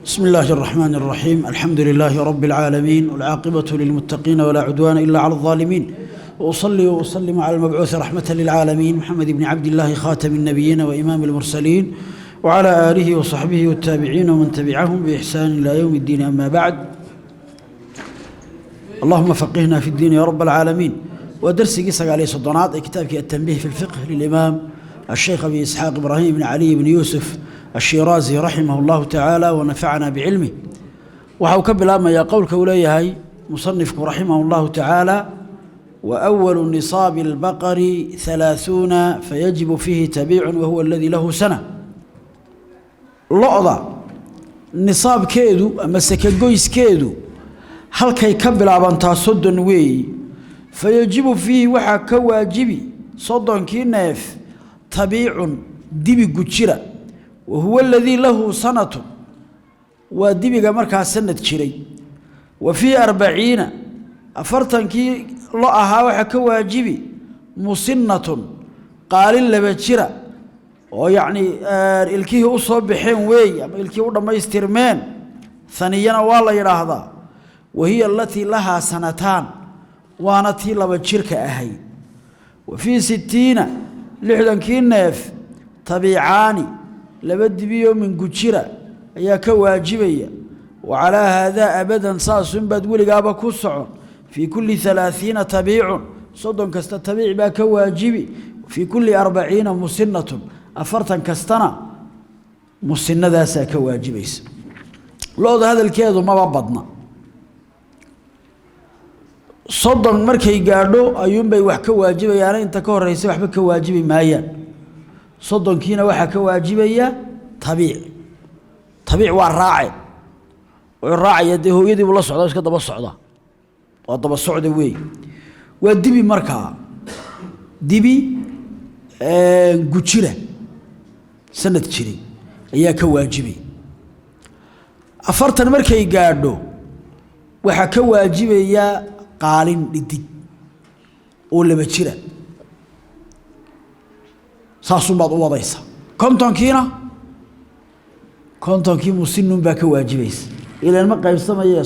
بسم الله الرحمن الرحيم. الحمد لله رب العالمين، والعاقبة للمتقين ولا عدوان إلا على الظالمين، وأصلي وأسلم على المبعوث رحمة للعالمين محمد بن عبد الله خاتم النبيين وإمام المرسلين، وعلى آله وصحبه والتابعين ومن تبعهم بإحسان إلى يوم الدين. أما بعد، اللهم فقهنا في الدين يا رب العالمين. ودرس قصة عليه صدنات كتابك التنبيه في الفقه للإمام الشيخ أبي إسحاق إبراهيم بن علي بن يوسف الشيرازي رحمه الله تعالى ونفعنا بعلمه. وحوكب الأمة يا قولك وليهي مصنفك رحمه الله تعالى: وأول نصاب البقر 30 فيجب فيه تبيع وهو الذي له سنة. لعضة نصاب كيدو أما سكاقويس كيدو هل كي كبل عبانتا صدن وي فيجب فيه وحا كواجبي صدن كي ناف تبيع دبي قجرة وهو الذي له سنة ودبي مركا سنة شري. وفي 40 أفرتن كي لأها وحا كواجبي مصنة قال لبجرة ويعني الكيه أصاب بحين وي الكيه ما يسترمان ثانيا والله يراهضا، وهي التي لها سنتان وانتي لبجرك أهي. وفي 60 لحدن كي ناف طبيعاني لبد بيوم من قجرة أيا كواجبية. وعلى هذا أبدا صاص بدول قابا كسع في كل 30 تبيع صدن كست تبيع با كواجبي. وفي كل 40 مسنة أفرتا كستنا مسنة ذاسا كواجبيس. لو هذا الكيدو ما ببضنا صدن مركي قادو أيوم بي وحكا واجبي يعني انت كور رئيسي وحبا كواجبي مايان صدن كينا وحكا واجبي طبيع والراعي والراعي يديه يدي والله صعدا ويسكا دبا الصعدا ودبا الصعدا وي والدبي مركا دبي قجرة سنة تشري اياك واجبي. أفرتن مركي قادو وحكا واجبي يا قالين لدي ولا بجرة ساسون بعض وضيسا كنتم كينا كنتم كي مسنون باك واجبيس إلى المقا يسمى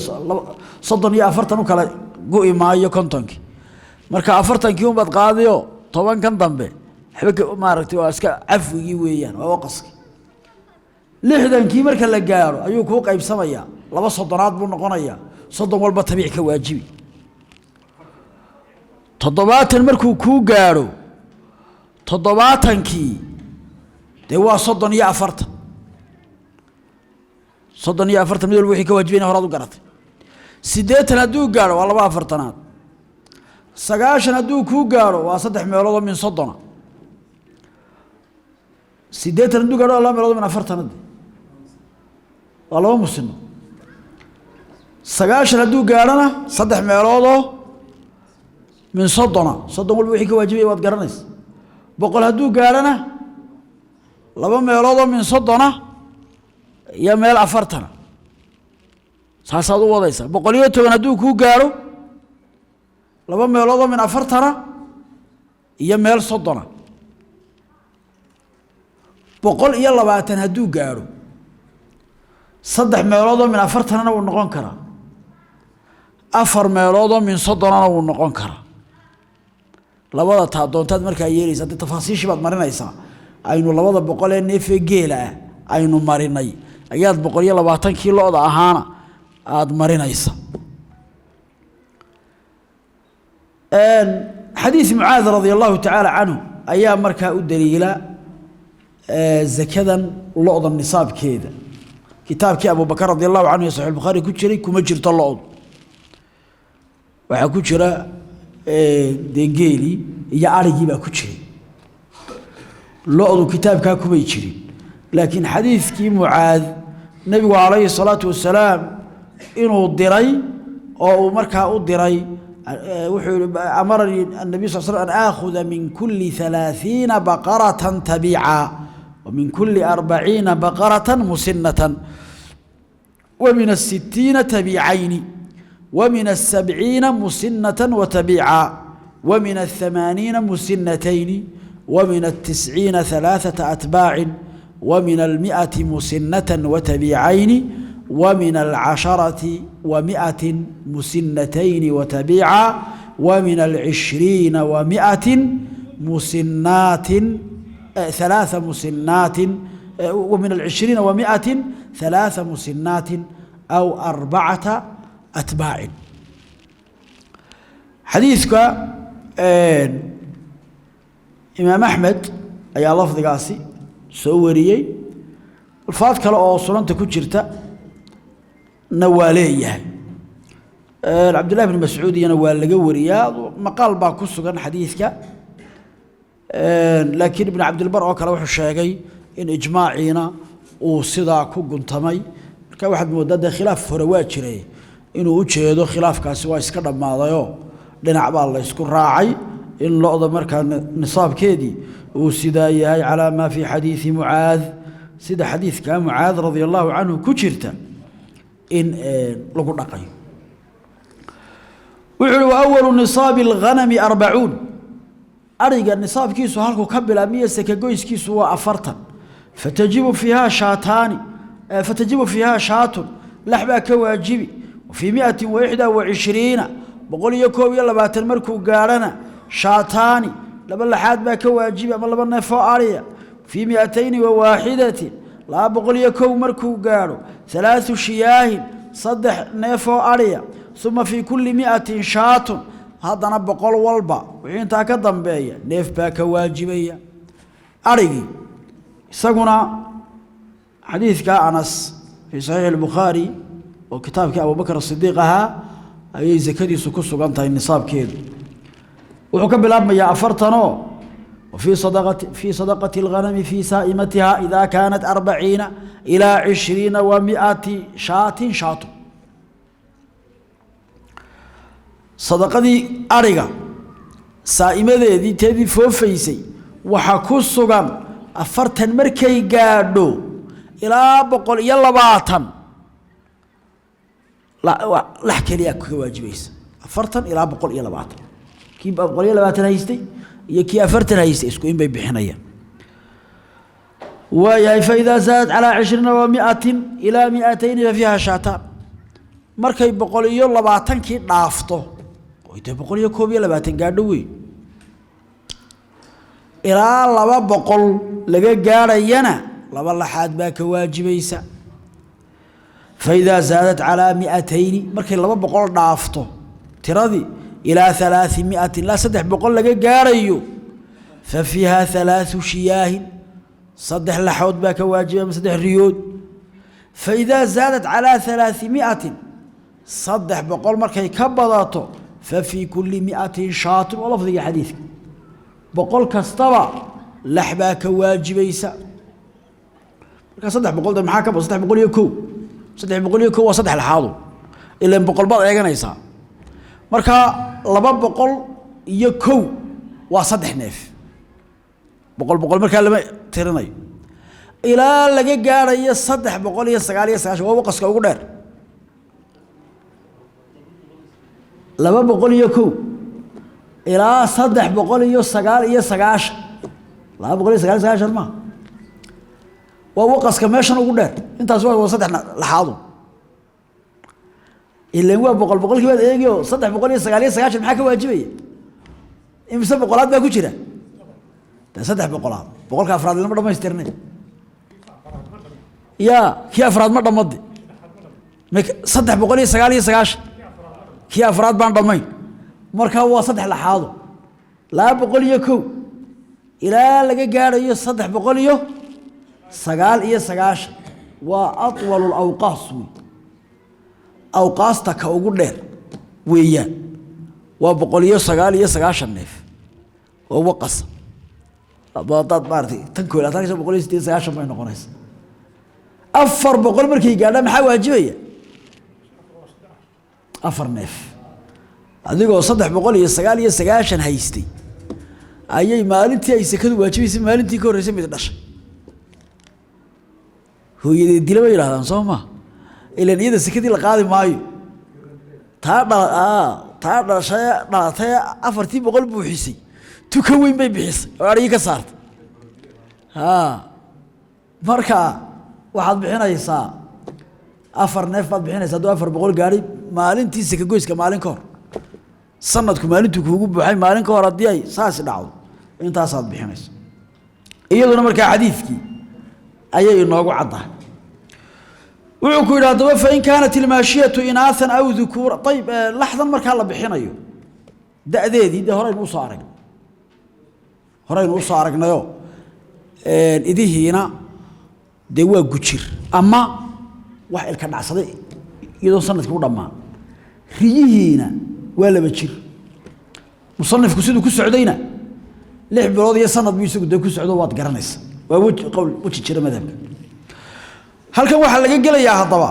صدن يا أفرتن وكلا قوي معايا كنتم كي مركا أفرتن كيوم بعد قاضيو طبعا كان ضمبي حبك ماركتي واسكا عفوي ويان ووقصك لحدن كي مركا لقارو أيوك هو قيب سميا لبا صدنات بو نقونيا صدن والبا تبيع كواجبي. تضباطن مركو كو غارو تضباطنكي دي وا صدن يا أفرتن صدن يا أفرتن ميدو وحي كواجبين هورادو قرات 8 هدو غارو waa 2 أفرتنات 9 هدو كو غارو waa 3 meelood min صدنا 8 هدو غارو 2 meelood min أفرتنات waa 2 musino 9 هدو غارنا 3 meelood من صدنا صدنا والوحي كواجبي واد قرنيس بقول هدو قالنا لبا meelood من صدنا يا meel أفرتنا ساسادو ودaysa 110 هدو ku gaaro laba meelood min أفرتنا iyo meel صدنا 120 هدو gaaro 3 meelood min أفرتنا uu noqon kara 4 meelood min صدنا uu noqon kara. labada taa doontaad markaa yeelaysa tafaasiish baad marinaysa aynu labada 100 neef geela aynu marinay ayaad 120 kiilooda ahaana aad marinaysa. حديث معاذ رضي الله تعالى عنه ayaa markaa u daliila zakadan lo'da nisaabkeeda kitaabkii Abu Bakar رضي الله عنه Sahih al-Bukhari ku jiray kuma jirto lo'd waxa ku jira degeeli iyo arigii baa ku jiray lo'du kitaabka kuma jirin. laakiin xadiiskii Muaad nabigu alayhi salatu wasalaam inuu diray oo uu markaa u diray wuxuu amarani annabi sallallahu alayhi wasallam an akhudha min kulli 30 baqaratan tabi'a wa min kulli 40 baqaratan musinnatan wa min as-60 tabi'ayn ومن 70 مسنة وتبيعا ومن 80 مسنتين ومن 90 3 أتباع ومن 100 مسنة وتبيعين ومن العشرة ومئة مسنتين وتبيعا ومن العشرين ومئة مسنات 3 مسنات ومن العشرين ومئة 3 مسنات أو 4 أتباع. حديثك إمام أحمد أي لفظ قاسي سوريي الفاظ كلا أو سننت كجرتا نواليه عبد الله بن مسعود ينوال لقى وريا مقال با كسغان حديثك لكن ابن عبد البر oo kale wuxuu sheegay in ijmaaciina uu sida ku guntamay marka waxa moodada khilaaf hore waa jiray inuu u jeedo khilaafkaasi waa iska dhamaadayo dhinac baa la isku raacay in looda marka nisaabkeedii uu sida yahay ala ma fi hadith muaad sida hadithka muaad radiyallahu anhu ku jirta in lagu dhaqayo wuxuu awwal nisaab al-ghanam 40 ariga nisaabkiisu halku ka bilaabmiye saka goyskiisu waa 40 fatajibu fiha shaatani fatajibu fiha shaatun lahba ka waajibi fi 121 121 markuu gaarana shaatani laba laxaad baa ka waajibi ama laba neef oo ariya fi 201 la 101 markuu gaaro 3 shiyaahin saddex neef oo ariya ثم في كل 100 شاة هذا بقول والبا وحين تاك دنبيا نيف باك واجبيا ارغي سغنا حديث كأنس في صحيح البخاري وكتاب ابو بكر الصديق اي زكدي سكو سغنتay النصاب كيد وحو كبلابميا افرتنو وفي صدقه الغنم في سائمتها اذا كانت 40 الى 20 و100 شاة صدقدي أرجع سائمة ذي تدي فوفيسي وحكوسوغان أفرتن مركي قادو إلى بقول يلا باطن لا لحكي لي أكو واجبيس أفرتن إلى بقول يلا باطن كي بقول يلا باطن هيستي يكي أفرتن هيستي اسكوين بيبحنيا ويا فإذا زاد على 20 و100 إلى 200 ففيها شاتان مركي بقول يلا باطن كي نافطو ويته بقول يكوب يلا باتن قادوي إلى لبا بقول لقى قارينا لبا لحاد باك واجبيسا فإذا زادت على 200 مركي لبا بقول نافطو تراضي إلى 300 لا صدح بقول لقى قاريو ففيها 3 شياه صدح لحود باك واجبا صدح ريود فإذا زادت على 300 صدح بقول مركي كبضاتو ففي كل 100 شاة ولفظ حديث بقول كستبع لحباك واجبيسا صدح بقول ده محاكم صدح بقول يكو صدح بقول يكو وصدح الحاضر إلا بقول بعض يجنيسا مركا لباب بقول يكو وصدح نيف بقول مركا لما ترني إلى لقى جاري صدح بقول يسقالي يسقاش وهو قصك وقدر لما بقول يكو إلى صدح بقول يسقال يسقاش لا بقول يسقاش ما وهو قصك ماشان وقدر أنت أسوأ صدح لحاضر اللي هو بقول كذا يجيو صدح بقول يسقاش محاكي واجبية إن بسبب بقولات بقى كذا تصدح بقولات بقول كأفراد لما ما يسترني يا كي أفراد مرة مضي صدح بقول يسقاش كي أفراد بان ضمين مركا هو صدح لحاضر لا بقول يكو إلى لقى قاري صدح بقول يو سقال سقاش وأطول الأوقاص أوقاص تكوغو دير ويان وبقول يو سقال سقاش النيف وهو قص ضاد بارتي تنكو لا تنكو بقول يو سقاش ما ينقونيس أفر بقول مركي قال محا واجبية أفر نيف adigoo 399 haystay ayay maalintii ay sakadu waajibaysay maalintii ka horeysay mid dhashay hooyadii dilaba yiraahdaan Soomaa ilaa iyada sakadii la qaadi maayo taa dhashay dhalatay 400 buuxisay tuka weyn bay bixisay oo ariga ka saartay marka waxaad bixinaysaa afar neef baad bixinaysaa hadduu 400 gaari maalintiisa ka goyska maalin ka hor sanadku maalintu kuugu buuxay maalin ka hor haddii ay saas dhacdo intaasaad bixinaysa iyaduna markaa xadiidkii ayay inoogu caddahay wuxuu ku yidhi haddaba fain kaanat ilmaashiyatu inaahan aw dukuura ayib laxdan markaa la bixinayo da'deedii dee horaynu usoo aragnayo idihiina dee waa gujir ama wax ilka dhacsaday iyadoo sanadkii u dhammaan riyihiina waa laba jir musanifku siduu ku socdayna 6 bilood iyo sanad buu isagu dee ku socdo waad garanaysa waa weji jira madhabka halkan waxaa laga gelayaa haddaba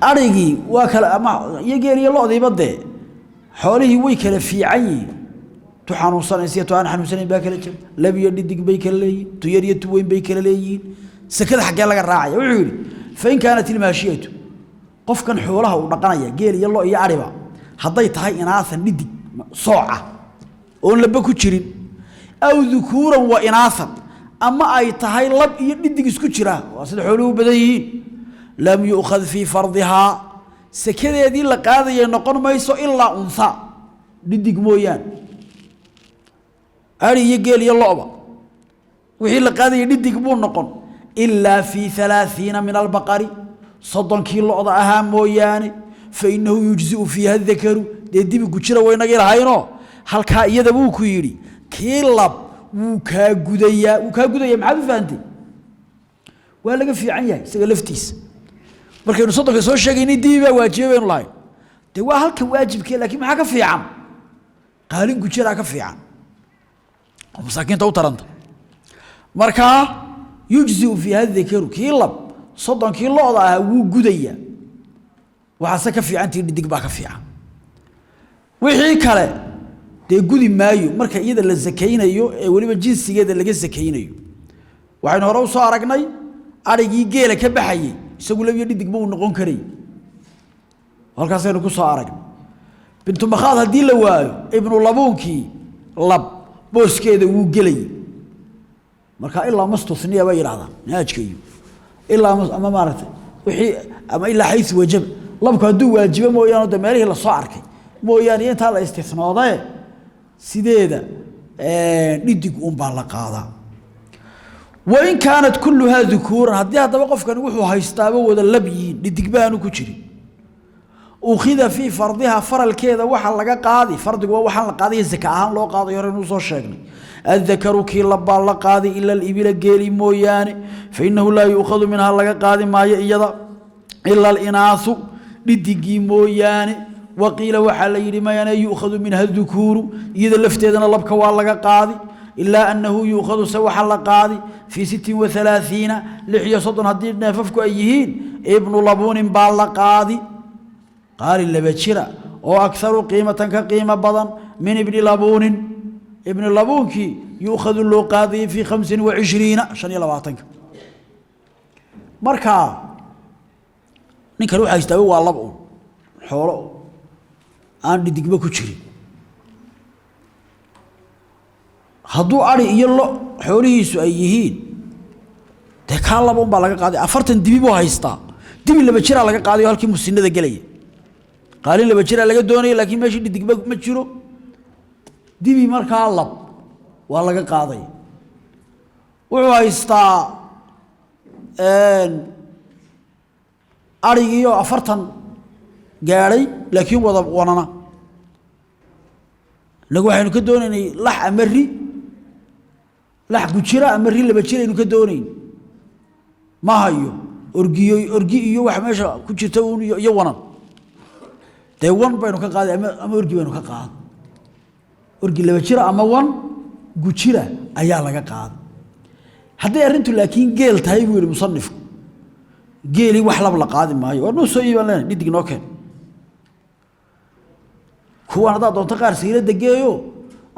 arigii waa kale ama iyo geel iyo lo'diiba dee xoolihii way kala fiican yihiin tu xanuunsanaysa tu aan xanuunsanayn baa kala jira lab iyo dhidig bay kala leeyihiin tu yar iyo tu weyn bay kala leeyihiin sakada xaggee laga raacaya wuxuu yidhi fain kaanat ilmaashiyatu qofkan xoolaha uu dhaqanaya geel iyo lo iyo ariba hadday tahay inaasan dhidig sooca oon laba ku jirin aw dukuuran wa inaasan ama ay tahay lab iyo dhidig isku jira waa sida xooluhu badan yihiin lam yu'khad fii fardihaa sakadeedii la qaadaya noqon mayso ilaa unha dhidig mooyaan ari iyo geel iyo lo'ba wixii la qaadaya dhidig buu noqon ilaa fii 30 min albaqari 30 lo'da ahaa mooyaane fa innahu yujzi'u fiiha adakaru dee dibigu jira waynaga ilahaynoo halkaa iyada buu ku yidhi kii lab wuu kaa gudayaa maxaad u fahantay waa laga fiican yahay isaga laftiisa markaynu 30 soo sheegaynay dibi baa waajiba baynu lahayn dee waa halka waajibkee laakiin maxaa ka fiican qaalin gujiraa ka fiican oo masaakiinta u taranta markaa yujzi'u fiiha adakaru kii lab 30 lo'da ah wuu gudayaa waxaase ka fiicantii dhidig baa ka fiican wixii kale dee gudi maayo marka iyada la sakaynayo ee weliba jinsigeeda laga sakaynayo waxaynu hore u soo aragnay arigii geela ka baxayay isagu labiyo dhidig buu noqon karay halkaasaynu ku soo aragnay bintu makhaad haddii la waayo ibnu labuunkii lab booskeeda wuu gelay marka ilaa mastusniya bay yidhahdaan naajka iyo ilaa ama maaragtay wixii ama ilaa xaysu wajab labku hadduu waajibo mooyaane de meelihii la soo arkay mooyaane intaa la istisnoodee sideeda dhidig unbaa la qaadaa wain kaanat kulluhaa dukuuran haddii haddaba qofkani wuxuu haystaaba wada lab yihiin dhidig baanu ku jirin ukhida fii fardihaa faralkeeda waxa laga qaadi fardigu waa waxaan la qaadaya zaka ahaan loo qaadayo hore inuu soo sheegnay addakaru kii labbaa la qaadi ila alibila geeli mooyaane fa innahu laa yuukhadu minhaa laga qaadi maayo iyada ila alinaasu dhidigii mooyaane waqiila waxaa la yidhi mayana yuukhadu minha dukuuru iyada lafteedana labka waa laga qaadi ilaa annahu yuukhadu se waxa la qaadi fii 36 36 haddii neefafku ay yihiin ibnu labuunin baa la qaadi qaali laba jira oo akharu qiimatan ka qiimo badan min ibni labuunin ibni labuunkii yuukhadu loo qaadiyey fii 25 markaa ninkan waxaa istaaga waa lab un xoolo aan dhidigba ku jirin hadduu ari iyo lo xoolihiisu ay yihiin dee kaa laba un baa laga qaaday 40 dibi buu haystaa dibi laba jiraa laga qaadayo halkii musiinada gelaya qaalin laba jiraa laga doonaya laakiin meeshii dhidigba ma jiro dibi markaa lab waa laga qaaday wuxuu haystaa arigiioo 40 gaadhay laakiin wada wanana nagu waxaynu ka doonaynay lax ama ri lax gujira ama ri laba jir aynu ka doonayn ma hayo orgi iyo wax meesha ku jirta iyo wanan dee wan baynu ka qaaday ama orgi baynu ka qaaday orgi laba jira ama wan gujira ayaa laga qaaday hadday arrintu laakiin geel tahay buu yidhi musanifku geelii wax lab la qaadi maayo waa noo soo iibaan leenahay dhidig noo keen kuwan haddaad doonto qaar sayladda geeyo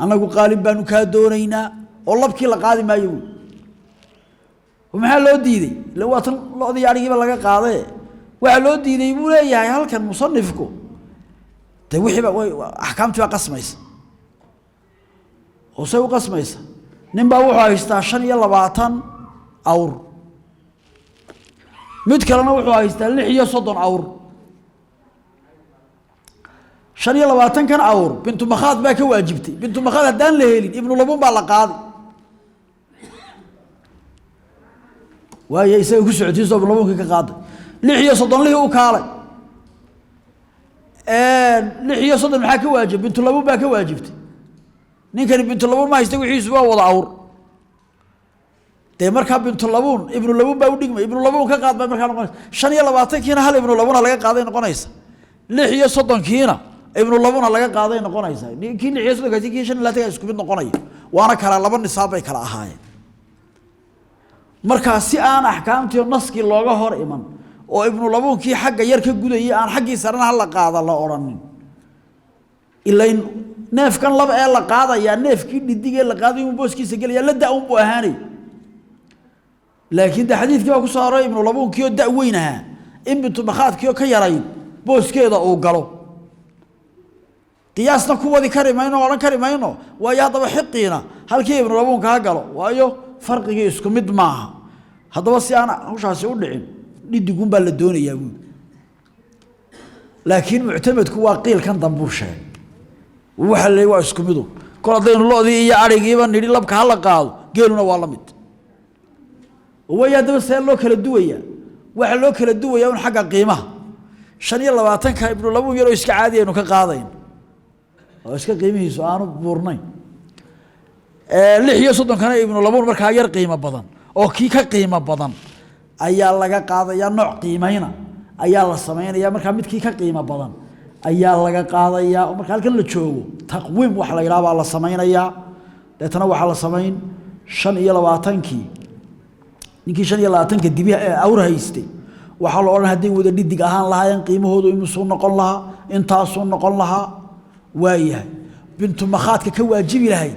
annagu qaalin baanu kaa doonaynaa oo labkii la qaadi maayo maxaa loo diiday ila waa tan lo'dii arigiiba laga qaadee waxaa loo diiday buu leeyahay halkan musanifku dee wixiiba axkaamtii baa qasmaysa oo say u qasmaysa nin baa wuxuu haystaa 25 awr mid kalena wuxuu haystaa 36 awr 25 kan awr bintu makhaad baa ka waajibtay bintu makhaad hadaan la helin ibnu labun baa la qaaday waayo isaga ku socodkiisa ibnu labun ka qaaday 36 lihii u kaalay 36 maxaa ka waajib bintu labun baa ka waajibtay ninkan bintu labun ma haysta wixiisu waa wada awr de marka bintu labun ibnu labun baa u dhigmay ibnu labun ka qaad baa marka noqonaysa 25 kiina hal ibnu labun laga qaaday noqonaysa 36 kiina ibnu labun laga qaaday noqonaysa ninkii 36 kiina 25 isku mid noqonaya waana kala laba nisaab ay kala ahaayeen marka si aan ahkaamtii naski looga hor iman oo ibnu labun kii xagga yar ka gudayay aan xaggiisana hal la qaada la oranin ilaa neefkan laba ee la qaadaya neefkii dhidigay la qaaday uu booskiisa galaya la daa uu ahaanay laakiin xadiidkii waa ku soo aroray ibnu labun kii daa weynaha in bintu makhaad kii ka yarayn booskeeda uu galo qiyaasna ku wadi karimayno oran karimayno waayo hadaba xiqiina halkii ibnu labun ka galo waayo farqiga isku mid maaha hadaba si aan hawshaasi u dhicin dhidigun baa la doonayaa laakiin mu'tamadku waa qiil kan dambuur sheeg waxa la waa isku mido kor hadaynu loodii iyo arigiiba nidhi labka hala qaado geeluna waa la mid way hadaba see loo kala duwaya waxa loo kala duwaya un xagga qiimaha 25 ka ibnu labun yaro iska caadi aynu ka qaadayn oo iska qiimihiisu aanu buurnayn 36 kana ibnu labun marka yar qiimo badan oo kii ka qiimo badan ayaa laga qaadaya nooc qiimayna ayaa la sameeynaya marka midkii ka qiimo badan ayaa laga qaadaya marka halkan la joogo taqwiim wax la yiraahdo la sameeynaya deetana waxa la sameeyn 25 kii ninkii 25 ka dibi awr haystay waxa la oran hadii wada dhidig ahaan lahaayeen qiimahoodu inuu noqon lahaa intaasoo noqon lahaa waayahay bintu makhaadka ka waajibi lahayd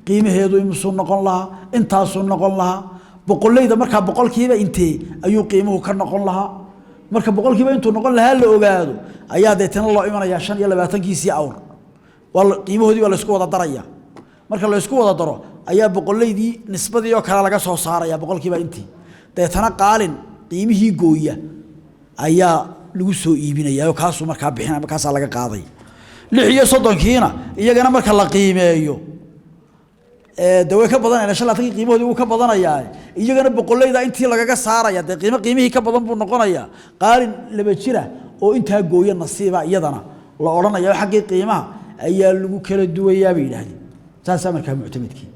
qiimaheedu inuu noqon lahaa intaasoo noqon lahaa boqolleyda marka boqolkiiba intee ayuu qiimuhu ka noqon lahaa marka boqolkiiba intuu noqon lahaa la ogaado ayaa deetana loo imanaya 25 kiisii awr wal qiimahoodii waa la isku wada daraya marka la isku wada daro ayaa boqolleydii nisbadii oo kala laga soo saaraya boqolkiiba intii deetana qaalin qiimihii gooya ayaa lagu soo iibinaya oo kaas marka bixinaya kaas laga qaaday 36 kiina iyagana marka la qiimeeyo dawe ka badan ee shalaadkii qiimahoodii uu ka badanayaa iyagana boqoleyda intii lagaga saaraya qiimihii ka badan buu noqonayaa qaalin laba jira oo inta gooya nasiiba iyadana la oranayo xaqii qiimaha ayaa lagu kala duwayaa bay yiraahdeen taas markaa mu'tamadkii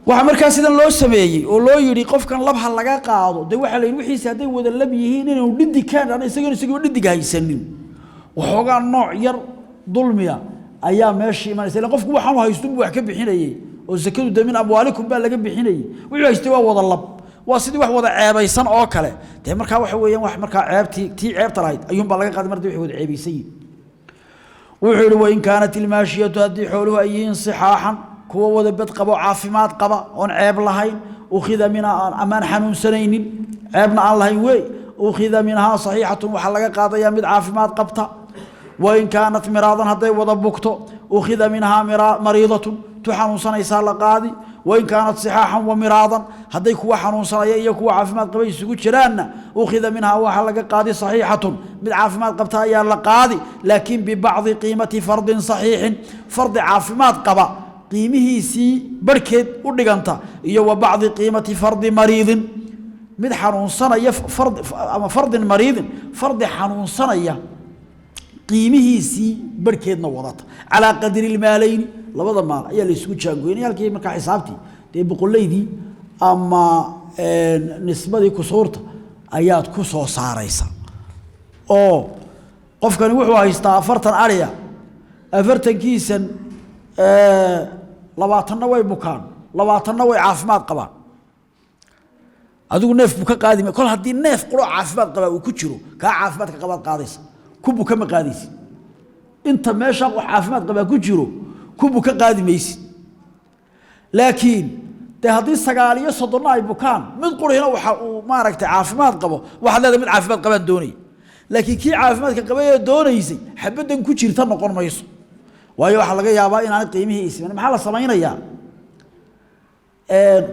waxa markaa sidan loo sameeyay oo loo yiri qofkan labha laga qaado de waxa la yiri wixiisa haday wada lab yihiin inuu dhidi kaan aan isagoo dhidi haysanin waxoogaa nooc yar dulmiya ayaa meeshii imanaysa qofku waxaan haysto wax ka bixinayay oo zakadu damin abwaalikum baa laga bixinayay wixii haystay waa wada lab waa sidii wax wada ceebaysan oo kale de marka waxa weeyaan wax marka ceebta lahayd ayuun baa laga qaaday markii wax wada ceebaysan wuxuu yiri wa in kaanat ilmaashiyatu hadii xooluhu ayiin sihaahan kuwa wada bad qabo caafimaad qaba oon ceeb lahayn ukhida mina amaan xanuunsanaynin ceebna aan lahayn way ukhida minha sahihatun waxa laga qaadaya mid caafimaad qabta وإن كانت مراضا هذي وضع بكتو أخذ منها مريضة تحنون سنة يسال قاضي وإن كانت صحاحا ومراضا هذي كوا حنون سنة يكوا عافمات قبي سقوط شرانا أخذ منها وحلق قاضي صحيحة بالعافمات قبتها يا قاضي لكن ببعض قيمة فرض صحيح فرض عافمات قبا قيمه سي بركد ودغنتا iyo وبعض قيمة فرض مريض mid xanuunsanaya فرض مريض فرض xanuunsanaya qiimihiisi barkeedna wadata ala qadri ilmaalayn labada maal ayaa la isku jaangoynay halkii marka xisaabtii de boqoleydii ama nisbadii ku suurta ayaad ku soo saaraysa oo qofkani wuxuu haystaa 40 ariya 40 kiisan 20 way bukaan 20 way caafimaad qabaan adigu neef buka qaadime kol hadii neef qoro caafimaad qaba uu ku jiro ka caafimaadka qabaad qaadaysa kubu kama qaadaysi inta meesha wax caafimaad qaba ku jiro kubu ka qaadimaysi laakiin de hadii 9 ay bukaan mid qurina waxa uu maaragtay caafimaad qabo waxa leedahay mid caafimaad qabaan doonay laakiin kii caafimaadka qabay doonaysay xabadan ku jirta noqon mayso waayo waxa laga yaabaa in aan qiimihii isman maxaa la sameeynayaa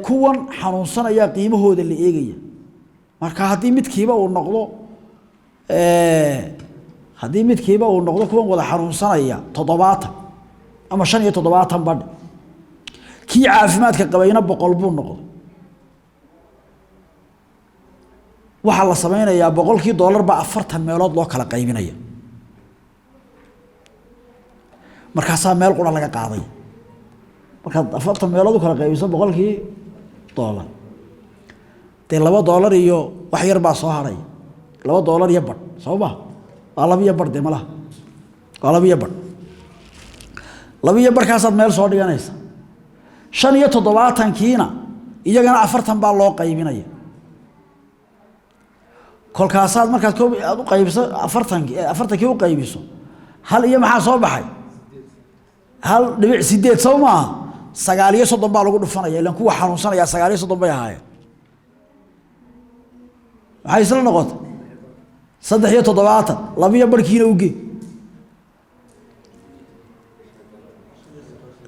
kuwan xanuunsanaya qiimahooda la eegaya marka haddii midkiiba uu noqdo kuwan wada xanuunsanaya 70 ama 75 badh kii caafimaadka qabayna 100 buu noqdo waxa la sameeynaya $100 ba 40 meelood loo kala qaybinaya markaas meel qura laga qaaday marka 40 meelood u kala qaybiso $100 de $2 iyo wax yar baa soo haray $2 iyo badh sababa laba iyo badh de malaha laba iyo badh kaasad meel soo dhiganaysa 75 kiina iyagana 40 baa loo qaybinaya kolkaasaad markaad aad u qaybiso 40 kii u qaybiso hal iyo maxaa soo baxay hal dhibic 8 soo ma 39 baa lagu dhufanaya ilaan kuwa xanuunsanaya 39 bay ahaayeen waxay isla noqotay 73 laba iyo badhkiina u gee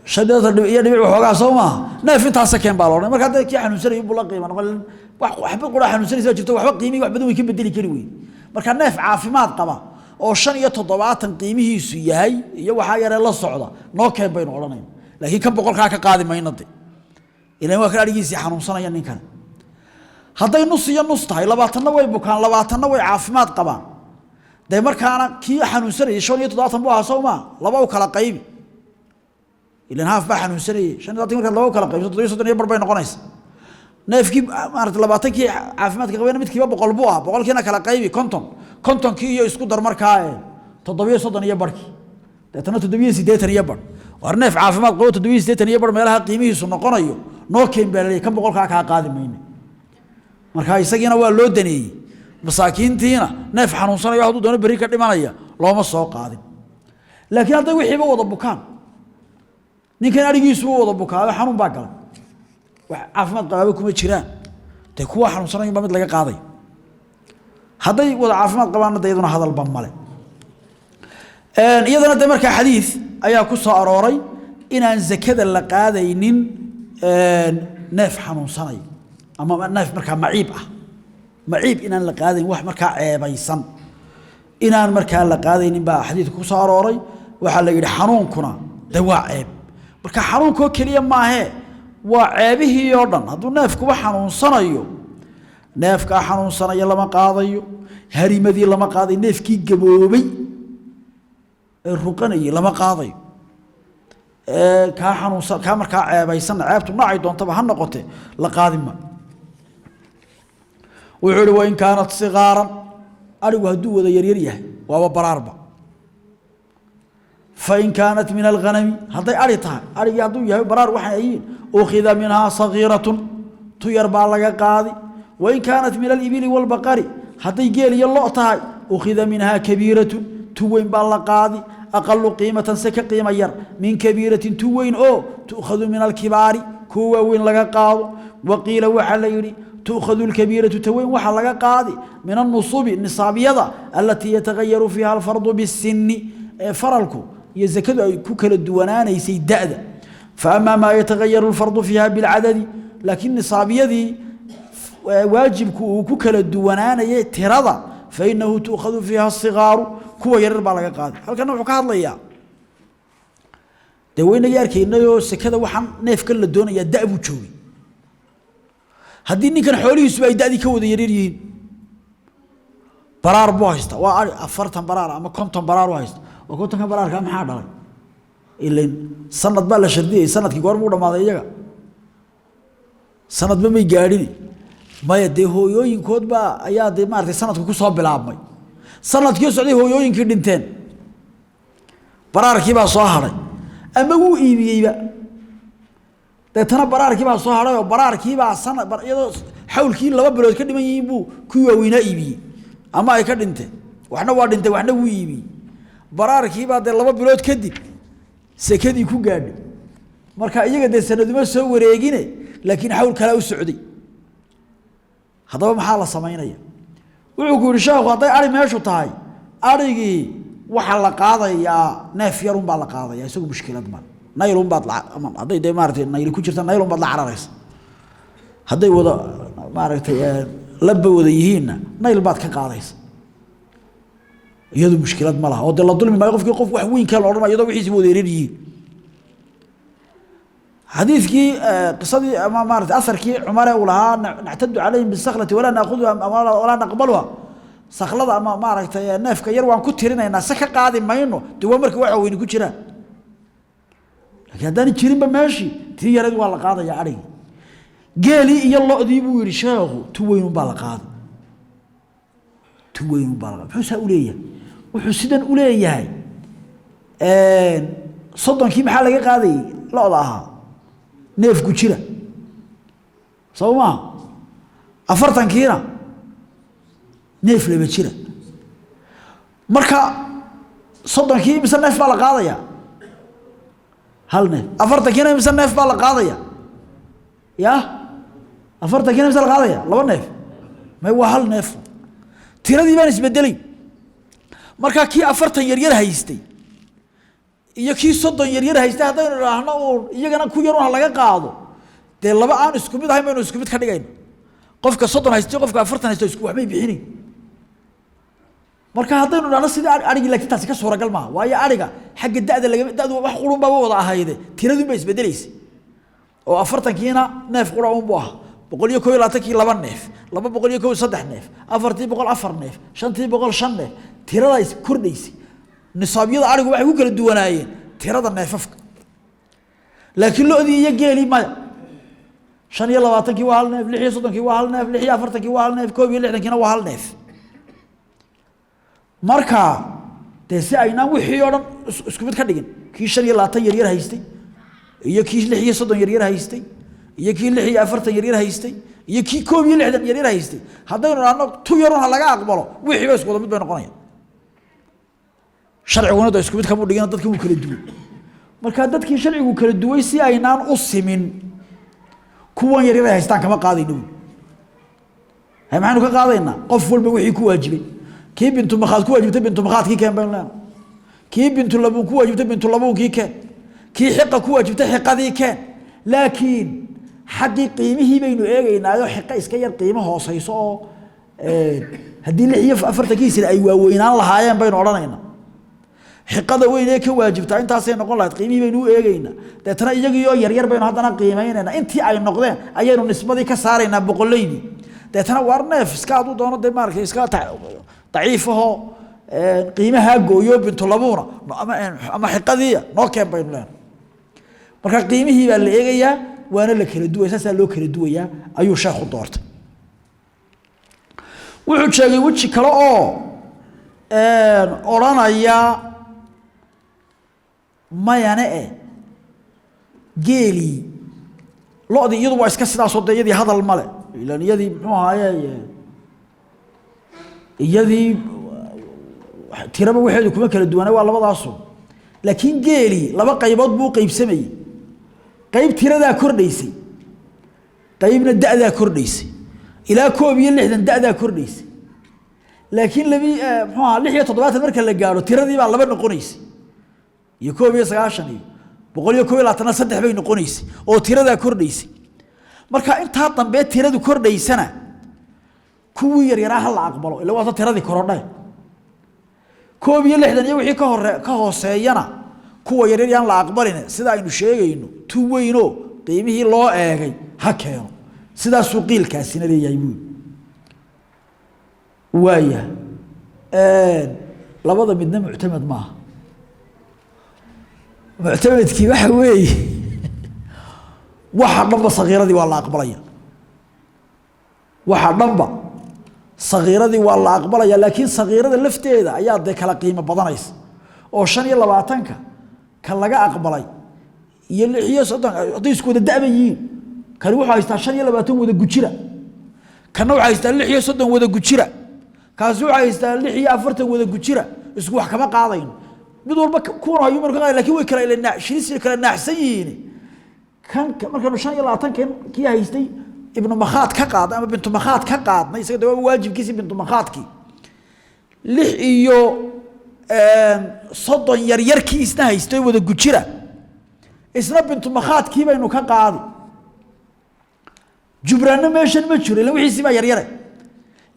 shadada iyo dhibic waxoogaa soo ma neef intaas keen baa loo marka hadda kii xanuunsanaya buu la qiimo noqon waxba qura xanuunsanaysa jirto waxba qiimiga wax badan way ka bedeli kari weey marka neef caafimaad qaba oo 75 qiimihiisu yahay iyo waxa yare la socda noo keen baynu oranayna laakiin kan 100 ka qaadi maynade ilaa waa ka arigiisi xanuunsanaya ninkan hadday nus iyo nus tahay 20 way bukaan 20 way caafimaad qabaan day markaana kii xanuunsanaya 75 buu ahaa Soomaa laba u kala qaybi ilaan haaf baa xanuunsanaya 75 marka laba u kala qaybi 30 bar bay noqonaysaa neefkii maartay 20 kii caafimaadka qabayna midkiiba 100 buu ahaa 100 kiina kala qaybi 50 kii iyo isku dar markaa 730 iyo barkii deetana 780 iyo bar war neef caafimaad qabo 780 iyo bar meelaha qiimihiisu noqonayo noo keen baa kan 100 ka qaadi mayno marka isagiina waa loo daneeyay masaakiintiina neef xanuunsanayo haduu doono bari ka dhimanaya looma soo qaadin laakiin hadday wixiiba wada bukaan ninkan arigiisu wada bukaa xanuun baa galay wax caafimaad qaba kuma jiraan de kuwa xanuunsanayo mid laga qaaday hadday wada caafimaad qabaan deeduna hadal ban male iyadana de marka xadiis ayaa ku soo arooray inaan zakada la qaadaynin neef xanuunsanayo ama neef marka maciib inaan la qaadayn wax marka ceebaysan inaan marka la qaadaynin baa xadiis ku soo arooray waxa la yiri xanuunkuna de waa ceeb marka xanuunko kaliya ma aha waa ceebihii oo dhan haduu neefku wax xanuunsanayo neefka xanuunsanaya lama qaadayo harimadii lama qaaday neefkii gaboobay ruqanay lama qaadayo ka xanuunsan ka marka ceebaysan ceebtu nacay doontaba ha noqote la qaadima wuxuu waa in kaanat sigaaran arigu haduu wada yaryar yahay waa baraarba fa in kaanat min al-ghanam haday ari tahay ariga haduu yahay baraar waxa ay oo khida minha saghiratun tu yar baa laga qaadi wa in kaanat min al-ibli wal baqari haday geel iyo lo tahay oo khida minha kabiratun tu weyn baa la qaadi aqallu qiimatan saka qiima yar min kabiratin tu weyn oo tu'khadhu min al-kibari kuwa weyn laga qaado waqiila waxa la yiri تأخذ الكبيرة توين وحا لغا قادي من النصوب النصابية التي يتغير فيها الفرض بالسن فرلكو يزكدو كوكل الدوانان يسي دأدا فأما ما يتغير الفرض فيها بالعدد لكن نصابية دي واجب كوكل الدوانان يترضى فإنه تأخذ فيها الصغار كو يربع لغا قادي هل كان نوحو كهاد ليا دوين ياركي إنه سكدا وحن نيف كل الدوان يدأبو تشوي haddii ninkan xoolihiisu ay daadi ka wada yareeyeen baraar buu haysta waa 40 baraar ama 50 baraar haysta oo 50 baraar ka maxaa dhalay ileen sanad baa la shardiyay sanadkii goor buu dhamaaday iyaga sanad ma gaadhin maya de hooyooyinkood baa ayaa de maartay sanadku ku soo bilaabmay sanadkii socday hooyooyinkii dhinteen baraarkii baa soo haray ama uu iibiyayba deetana baraarkii baa soo haray oo baraarkii baa sanad iyadoo xawlkii laba bilood ka dhiman yihiin buu ku waaweyna iibiyay ama ay ka dhinteen waxna waa dhintay waxna wuu iibiyay baraarkii baa de laba bilood kadib sekadii ku gaadhay marka iyaga de sanaduma soo wareegine laakiin xawl kala u socday hadaba maxaa la sameeynaya wuxuu ku yiri sheekhu haday ari meeshu tahay arigii waxa la qaadayaa neef yarun baa la qaadayaa isagu mushkilad ma naylun baad ama haday de maartay nayl ku jirta naylun baad la cararaysa haday wada maartay laba wada yihiinna nayl baad ka qaadaysa iyadu mushkilad ma laha oo de la dulmi maayo qofkii qof wax weyn ka la odhanayo iyadoo wixiisi wada yareeyeen حديثكي قصدي أمارة أثركي عمره ولها نعتد عليهم بالسخلة ولا نأخذها ولا نقبلها سخلة أمارة نافك يروان كتيرنا الناس سكا قاعدين ما ينو دوامرك وعوا وين كتيرا لكن هذاني تشيرين بماشي تي يرد والله قاعدة يا علي قالي يلا أديبوا يرشاغوا توين بالقاعدة توين بالقاعدة حسها أولية وحسدا أولية هاي صدق كي محل قاعدة لا ضاها neef ku jira sawma afartan kiina neef laba jira marka sodonkii mise neef baa la qaadaya hal neef afartan kiina mise neef baa la qaadaya ya afartan kiina mise la qaadaya laba neef may waa hal neef tiradii baan isbedelay marka kii afartan yar haystay iyo kii soddon yar haystay hadaynu raahno oo iyagana ku yar wax laga qaado de laba aan isku mid ahayn baynu isku mid ka dhigayno qofka soddon haystay qofka afartan haystay isku waxbay bixinay marka hadaynu raahno sidii arigi laakiin taasi ka suuragal ma waayo ariga xagga daadu wax qulun baa wada ahayde tiradu bay isbedelaysa oo afartan kiina neef qura buu ah 121 kii laba neef 213 neef 404 neef 505 neef tirada is kordhaysay nisaabiyada arigu waxay ku kala duwanaayeen tirada neefafka laakiin loodii iyo geeli ma 25 kii waa hal neef 36 kii waa hal neef 46 kii waa hal neef 61 kiina waa hal neef marka si aynaan wixii oo dhan isku mid ka dhigin kii 25 yar haystay iyo kii 36 yar haystay iyo kii 46 yar haystay iyo kii 61 yar haystay hadaynu raano tu yarun laga aqbalo wixii bay isku wada mid bay noqonayaan sharciguna isku mid ka mudhigana dadka uu kala duway marka dadkii sharcigu kala duway si aynaan u simin kuwan yar haystaan kama qaadayno hay maxaanu ka qaadayna qof walba wixii ku waajibay kii bintu makhaad ku waajibtay bintu makhaadkii keen baan leenahay kii bintu labuun ku waajibtay bintu labuunkii keen kii xiqa ku waajibtay xiqadii keen laakiin xaqi qiimihii baynu eegaynaayo xiqa iska yar qiimo hooseyso oo hadii 46 kiisina ay waaweynaan lahaayeen baynu odhanaynaa حقده وين ka waajibta intaasay noqon lahayd qiimihii baynu eegayna deetana iyagiyo yar baynu hadana qiimeynayna intii ay noqdeen ayaynu nisbadii ka saarayna boqoleeydi deetana war neef iska adu doono de markay iska daciifaho qiimaha gooyo bintu labuuna ama xiqadiya noo keen baynu leeyahay marka qiimihii baa la eegayaa waana la kala duway saasa loo kala duwaya ayuu sheekhu doortay wuxuu sheegay wixii kale oo oranaya mayane geeli loodi iyadu waa iska sidaas oo deeyadii hadal male ilaan iyadii muxuu ahaayay iyadii tiraba waxay kuma kala duwanay waa labadaas laakiin geeli laba qaybood buu qaybsamay qayb tirada kordhaysay qaybna da'da kordhaysay ila 60 da'da kordhaysay laakiin labi muxuu ahaa 67 marka la gaaro tiradii baa laba noqonaysay iyo 19 123 bay noqonaysay oo tirada kordhaysay marka inta dambe tiradu kordhaysana kuwii yar yar ah la aqbalo ila waa tiradii korodhay 60 iyo wixii ka hooseeyana kuwa yar yar aan la aqbalin sida aynu sheegayno tu weyno qiimihii loo eegay ha keeno sida suuqiilkaasina leeyahay waaya labada midna mu'tamad ma mu'tamadkii waxa weeye waxa dhanba sagiiradii waa la aqbalaya waxa dhanba sagiiradii waa la aqbalaya laakiin sagiirada lafteeda ayaa de kala qiimo badanaysa oo 25ka ka laga aqbalay iyo 36 haday isku wada daabayiin kan wuxuu haystaa 25 wada gujira kana wuxuu haystaa 36 wada gujira kaas wuxuu haystaa 46 wada gujira isku wax kama qaadayn mid walba kuwan hayo markaa laakiin way kala ilaa shirisi kala naaxsan yihiin kan markaa 25 kii haystay ibn makhaad ka qaad ama bintu makhaad ka qaadnay isaga waa waajibkiisa bintu makhaadki 6 iyo 30 yar yarkii isna haystay wada gujira isna bintu makhaadkii baynu ka qaadi jubraana meeshan ma jiro la wixiisi ba yar yar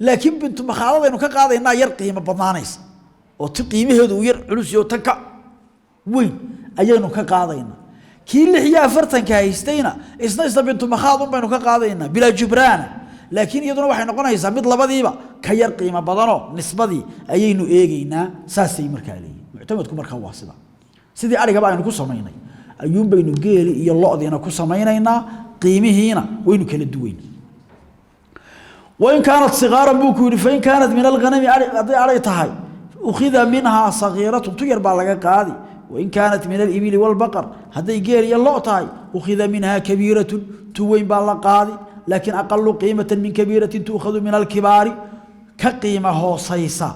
laakiin bintu makhaadadaynu ka qaadaynaa yar qiimo badnaanaysa oo ti qiimaheedu uu yar culus iyo tanka weyn ayaynu ka qaadaynaa kii 46 ka haystayna isna bintu makhaadun baynu ka qaadaynaa bila jibraan laakiin iyaduna waxay noqonaysaa mid labadiiba ka yar qiimo badano nisbadii ayaynu eegaynaa saasay markaa leeyihiin muctamadku markaa waa sida sidii arigaba aynu ku samaynay ayuun baynu geeli iyo lo'diina ku samaynaynaa qiimihiina waynu kala duwayn وإن كانت صغارا بوكوري فإن كانت من الغنم عليتها أخذ منها صغيرة تجر بالغا قادي وإن كانت من الإبل والبقر هذا يجير يلوطاي أخذ منها كبيرة توين بالغا قادي لكن أقل قيمة من كبيرة تأخذ من الكبار كقيمة هو صيصة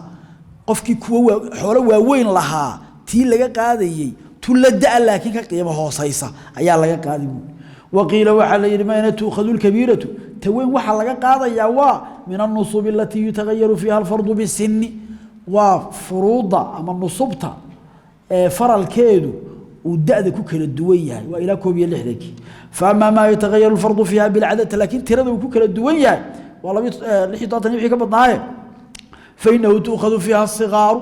قفكي كوا حولا وين لها تي لغا قادي تولد لكن كقيمة هو صيصة أيا لغا قادي وقيل وحل ما تأخذ الكبيرة توين وحل لغا قادي يوا من النصوب التي يتغير فيها الفرض بالسن وفروض أما النصوبة فرل كيدو ودأد كوكل الدوية وإلى كوبي اللحدك فأما ما يتغير الفرض فيها بالعدد لكن ترد كوكل الدوية والله لحيطات نبحي كبطناها فإنه تأخذ فيها الصغار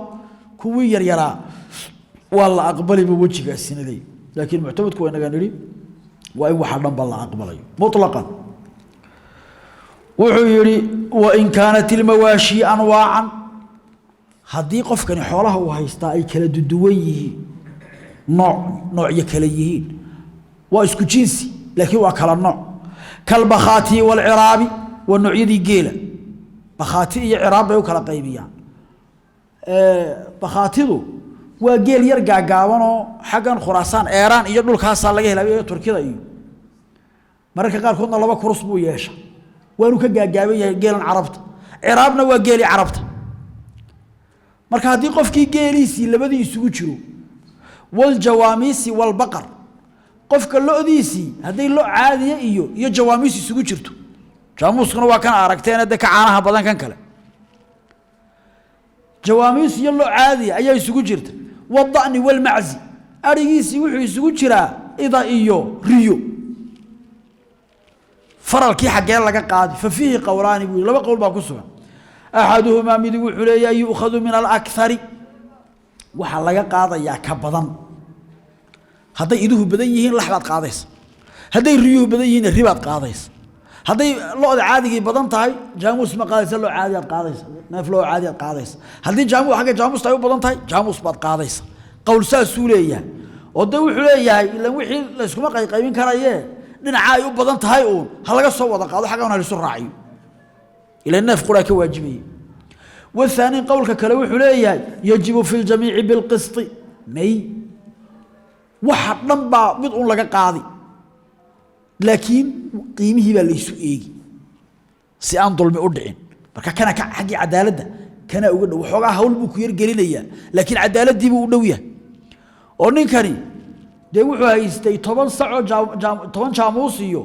كوي يرى والله أقبلي بوجهك السنة دي لكن معتمد كوينة قانري وأي واحد بالله أقبلي مطلقا وحيري وإن كانت المواشي أنواعا هذه قفكني حولها وهيستا أي كلا دويه نوع يكليهين واسكو جنسي لكن وكلا النوع كالبخاتي والعرابي والنوع يدي قيلة بخاتي عرابي وكلا قيبيان بخاتيدو وقيل يرقع قاوانو حقا خراسان ايران يجب الكاسا لغيه لبيه تركيا ايو مركا قال كنا لبا كرس بو ياشا وانو كقاقابي قيلا عربت عرابنا وقيلي عربت marka hadii qofkii geeliisi labadii isugu jiro wal jawaamisi wal baqar qofka loodiisi hadii loo caadiye iyo jawaamisi isugu jirto jaamuskuna waa kan aragteen ka caanaha badan kan kale jawaamisi iyo loo caadiye ayaa isugu jirta wadani wal maczi arigiisi wuxuu isugu jiraa ida iyo riyo faralkii xagee laga qaadi fa fihi qawlaani buu laba qowl baa ku sugan أحدهما مدو حليا يؤخذ من الأكثر وحلقا قاضيا كبضان هذا يدوه بديهين لحظات قاضيس هذا يريوه بديهين الرباط قاضيس هذا لو عادي بدن تاي جاموس ما قاضيس لو عادي قاضيس نفلو عادي قاضيس هذا جامو حاجة جاموس تاي بدن تاي جاموس باد قاضيس قول ساسوليا ودو حليا إلا وحي لسكما قايبين كرايه لنا عايو بدن تاي اون هلقا صودا قاضي حاجة ونالي سرعي إلى النفق لك واجبه والثاني قولك كلو حليا يجب في الجميع بالقسط مي واحد نبا بدون لك قاضي لكن قيمه بالليسو إيجي سيان ظلمي أدعين marka kana xaqi cadaaladda kana uga dhow xogaa hawl buu ku yar gelinaya laakiin cadaaladii buu u dhow yahay oo ninkani de wuxuu haystay 10 saco 10 jaamuus iyo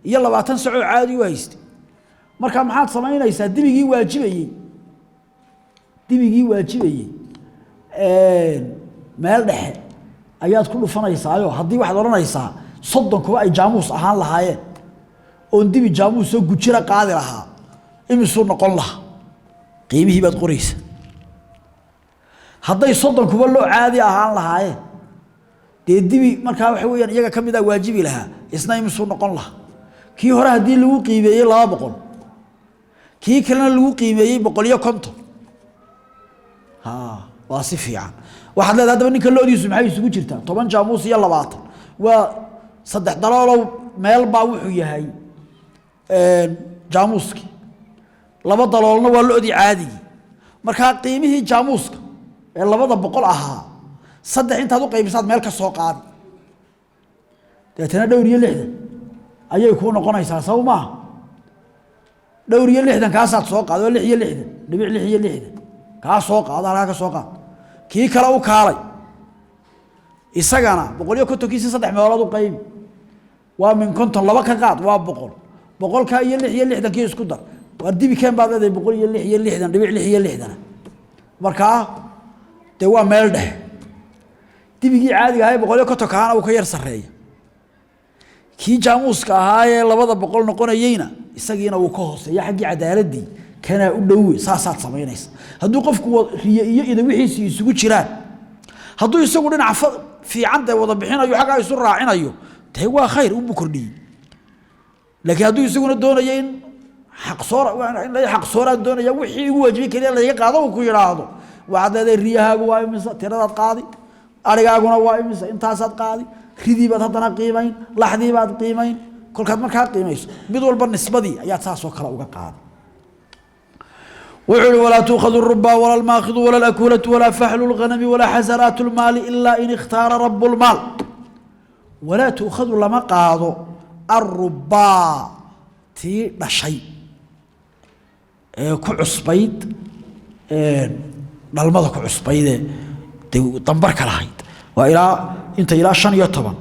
20 saco caadi u haystay marka maxaad sameynaysaa dibigii waajibayay meel dhexe ayaad ku dhufanaysaa hadii waxaad oranaysaa 30 kuba ay jaamuus ahaan lahaayeen oo dibi jaamuus soo gujira qaadi lahaa imisuu noqon lahaa qiimihii baad qoraysaa hadday 30 kuba loo caadi ahaan lahaayeen dee dibi markaa waxa weeyaan iyaga ka mid ah waajibi lahaa isna imisuu noqon lahaa kii hore hadii lagu qiimeeyay 200 kii kalena lagu qiimeeyay 150 waa si fiican waxaad leedahay hadaba ninka loodiisu maxay isugu jirtaa 10 jaamuus iyo 20 waa saddex daloolow meel baa wuxuu yahay jaamuuski laba daloolna waa loodi caadi marka qiimihii jaamuuska ee 200 ahaa saddex intaad u qaybisaad meel ka soo qaadi deetana dhowr iyo 60 ayay ku noqonaysaa sawma dhowr iyo 60 kaasaad soo qaado 6 iyo 60 dhibic 6 iyo 60 ka soo qaado halka ka soo qaado kii kala u kaalay isagana 150 kiisa saddex meelood u qayb waa min konton laba ka qaad waa 100 ka iyo 6 iyo 60 kii isku dar waa dibi kan baad leedahay 100 iyo 6 iyo 60 dhibic 6 iyo 60 marka de waa meel dhex dibigii caadiga ahay 150 kaana uu ka yar sareeyo kii jaamuuska ahaa ee 200 noqonayayna isagiina uu ka hooseeyo xaqi cadaaladii kana u dhow saasaad sameynaysa hadduu qofku riyo iyo ida wixiisi isugu jiraan hadduu isagu dhinac fiican day wada bixinayo xagaa isu raacinayo tay waa khayr u kordhiyay laakiin hadduu isaguna doonayo in xaq soora doonaya wixii ugu wajibi kaliya la iga qaado ku yiraahdo wacdada riyahaagu waa imisa tiradaad qaadi arigaaguna waa imisa intaasaad qaadi ridii baad hadana qiimayn laxdii baad qiimayn kolkaad markaa qiimayso mid walba nisbadii ayaa taas oo kala uga qaadi وعلي ولا تؤخذ الربا ولا الماخذ ولا الأكولة ولا فحل الغنم ولا حزرات المال إلا إن اختار رب المال ولا تؤخذ لما قاضوا الربا تي شيء كعصبيد المضى كعصبيد تنبرك الهيد وإلى أنت إلى شن يطبن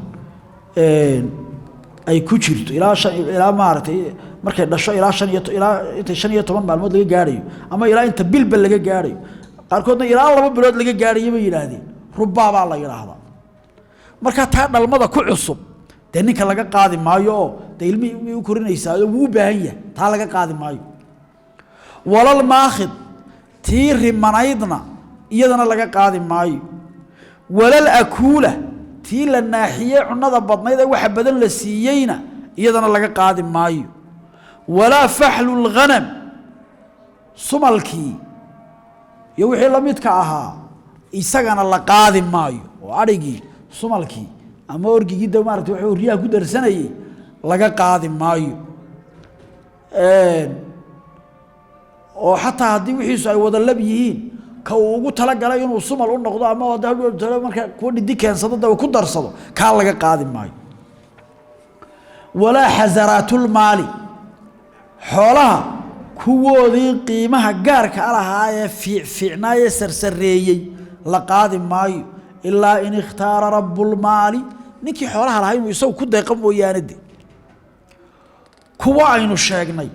أي كوشرت إلى مارتي markay dhasho ilaa 15 maalmood laga gaarayo ama ilaa inta bilbal laga gaarayo qaarkoodna ilaa 2 bilood laga gaarayo bay yiraahdeen rubba baa la yiraahdaa marka taa dhalmada ku cusub de ninka laga qaadi maayo oo de ilmi u korinaysaa oo uu baahan yahay taa laga qaadi maayo walal maakhid tiir manaydna iyadana laga qaadi maayo walal akuula tii la naaxiye cunada badnayd waxa badan la siiyeyna iyadana laga qaadi maayo ولا فحل الغنم سمالكي يوحي لميدك أها إساقنا لقاذي مايو وعرقي سمالكي أما أورقي جدا مارت وحي ورياه كدر سنة لقا قاذي مايو وحتى هدي وحي سعي وضلبيين كوغو تلقى لا ينو سمال ونقضوا أما ودهو كون دي كان صدد وكدر صدد كان لقا قاذي مايو ولا حزرات المال xoolaha kuwoodii qiimaha gaarka ah ee fiicnaaye sarsareeyay la qaadi maayo ilaa in ikhtaara rabbul maali ninkii xoolaha lahayn uu isagu ku deeqan mooyaane kuwa aynu sheegnay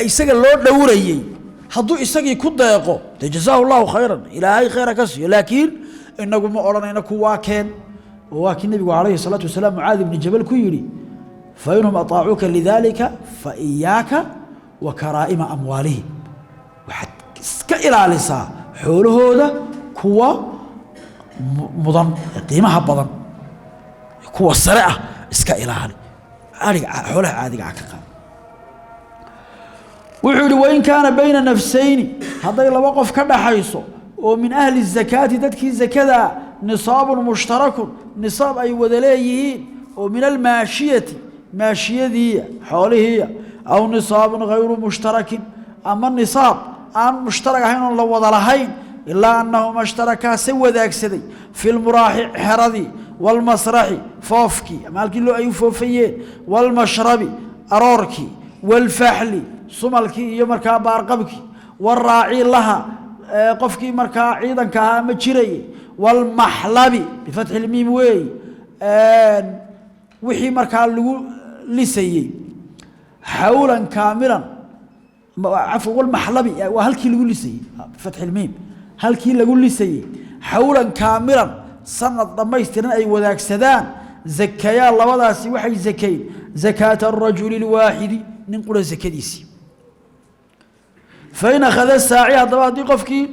isaga loo dhowrayay hadduu isagii ku deeqo jazaahu Allahu khayran ilaahay khayra ka siiyo laakiin inagu ma oranayna kuwa keen waa kii nabigu alayhi salatu wasalaam Muaad ibn Jabal ku yiri فإنهم أطاعوك لذلك فإياك وكرائم أموالهم وحد كإلى لسا حوله هذا كوا مضن قيمها بضن كوا السرعة اسكا إلى هذه حولها عادي عكاقا وعلي وإن كان بين نفسين هذا إلا وقف كذا حيث ومن أهل الزكاة تدكي زكاة نصاب مشترك نصاب أي وذليهين ومن الماشية ماشية دي حوله أو نصاب غير مشترك أما النصاب أن مشترك هين الله وضلهين إلا أنه ما اشتركا سوى ذاك سدي في المراح حردي والمسرح فوفكي مالكي له أي فوفيين والمشرب أروركي والفحل صملكي يمركا بارقبكي والراعي لها قفكي مركا عيدا كها مجري والمحلب بفتح الميم وي وحي مركا لسيي حولا كاملا عفوا والمحلبي وهلكي لقول لسيي بفتح الميم هلكي لقول لسيي حولا كاملا سنة ضميسترن أي وذاك سدان زكايا الله وضاسي وحي زكاين زكاة الرجل الواحد ننقل زكاديسي فإن أخذ الساعي هذا قفكي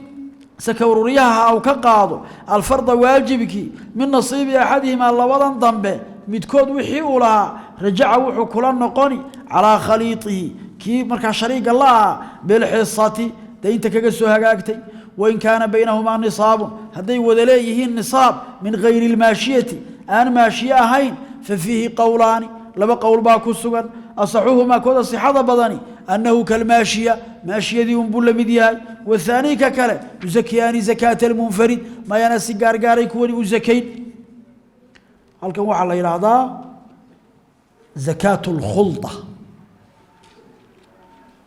سكوريها أو كقاضو الفرض واجبك من نصيب أحدهما الله وضن ضمبه midkood wixii uu lahaa rajaca wuxuu kula noqoni ala khaliitihi ki marka shariiga Allah bil xisati deynta kaga soo hagaagtay وإن كان بينهما نصاب هذي وذليه النصاب من غير الماشية أنا ماشية هين ففيه قولان لما قول باكو سوغان أصحوهما كود صحة بدني أنه كالماشية ماشية دي أنبول مديهاي والثاني ككلا يزكيان زكاة المنفرد ما ينسي قارقاري كوني وزكين هل كان وحا الله زكاة الخلطة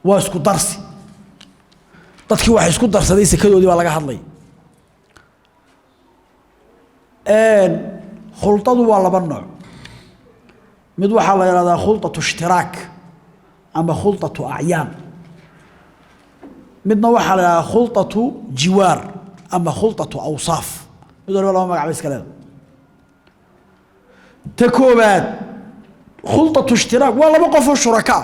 واسكو درسي dadkii waxa isku darsaday sakadoodii waa laga hadlay khultadu waa laba nooc mid waxa la yiraahdaa khultatu ishtiraak ama khultatu a'yaan midna waxa la yiraahdaa khultatu jiwaar ama khultatu awsaaf mid walba magac iska leeyahay takoobaad khultatu ishtiraak waa laba qof oo shuraka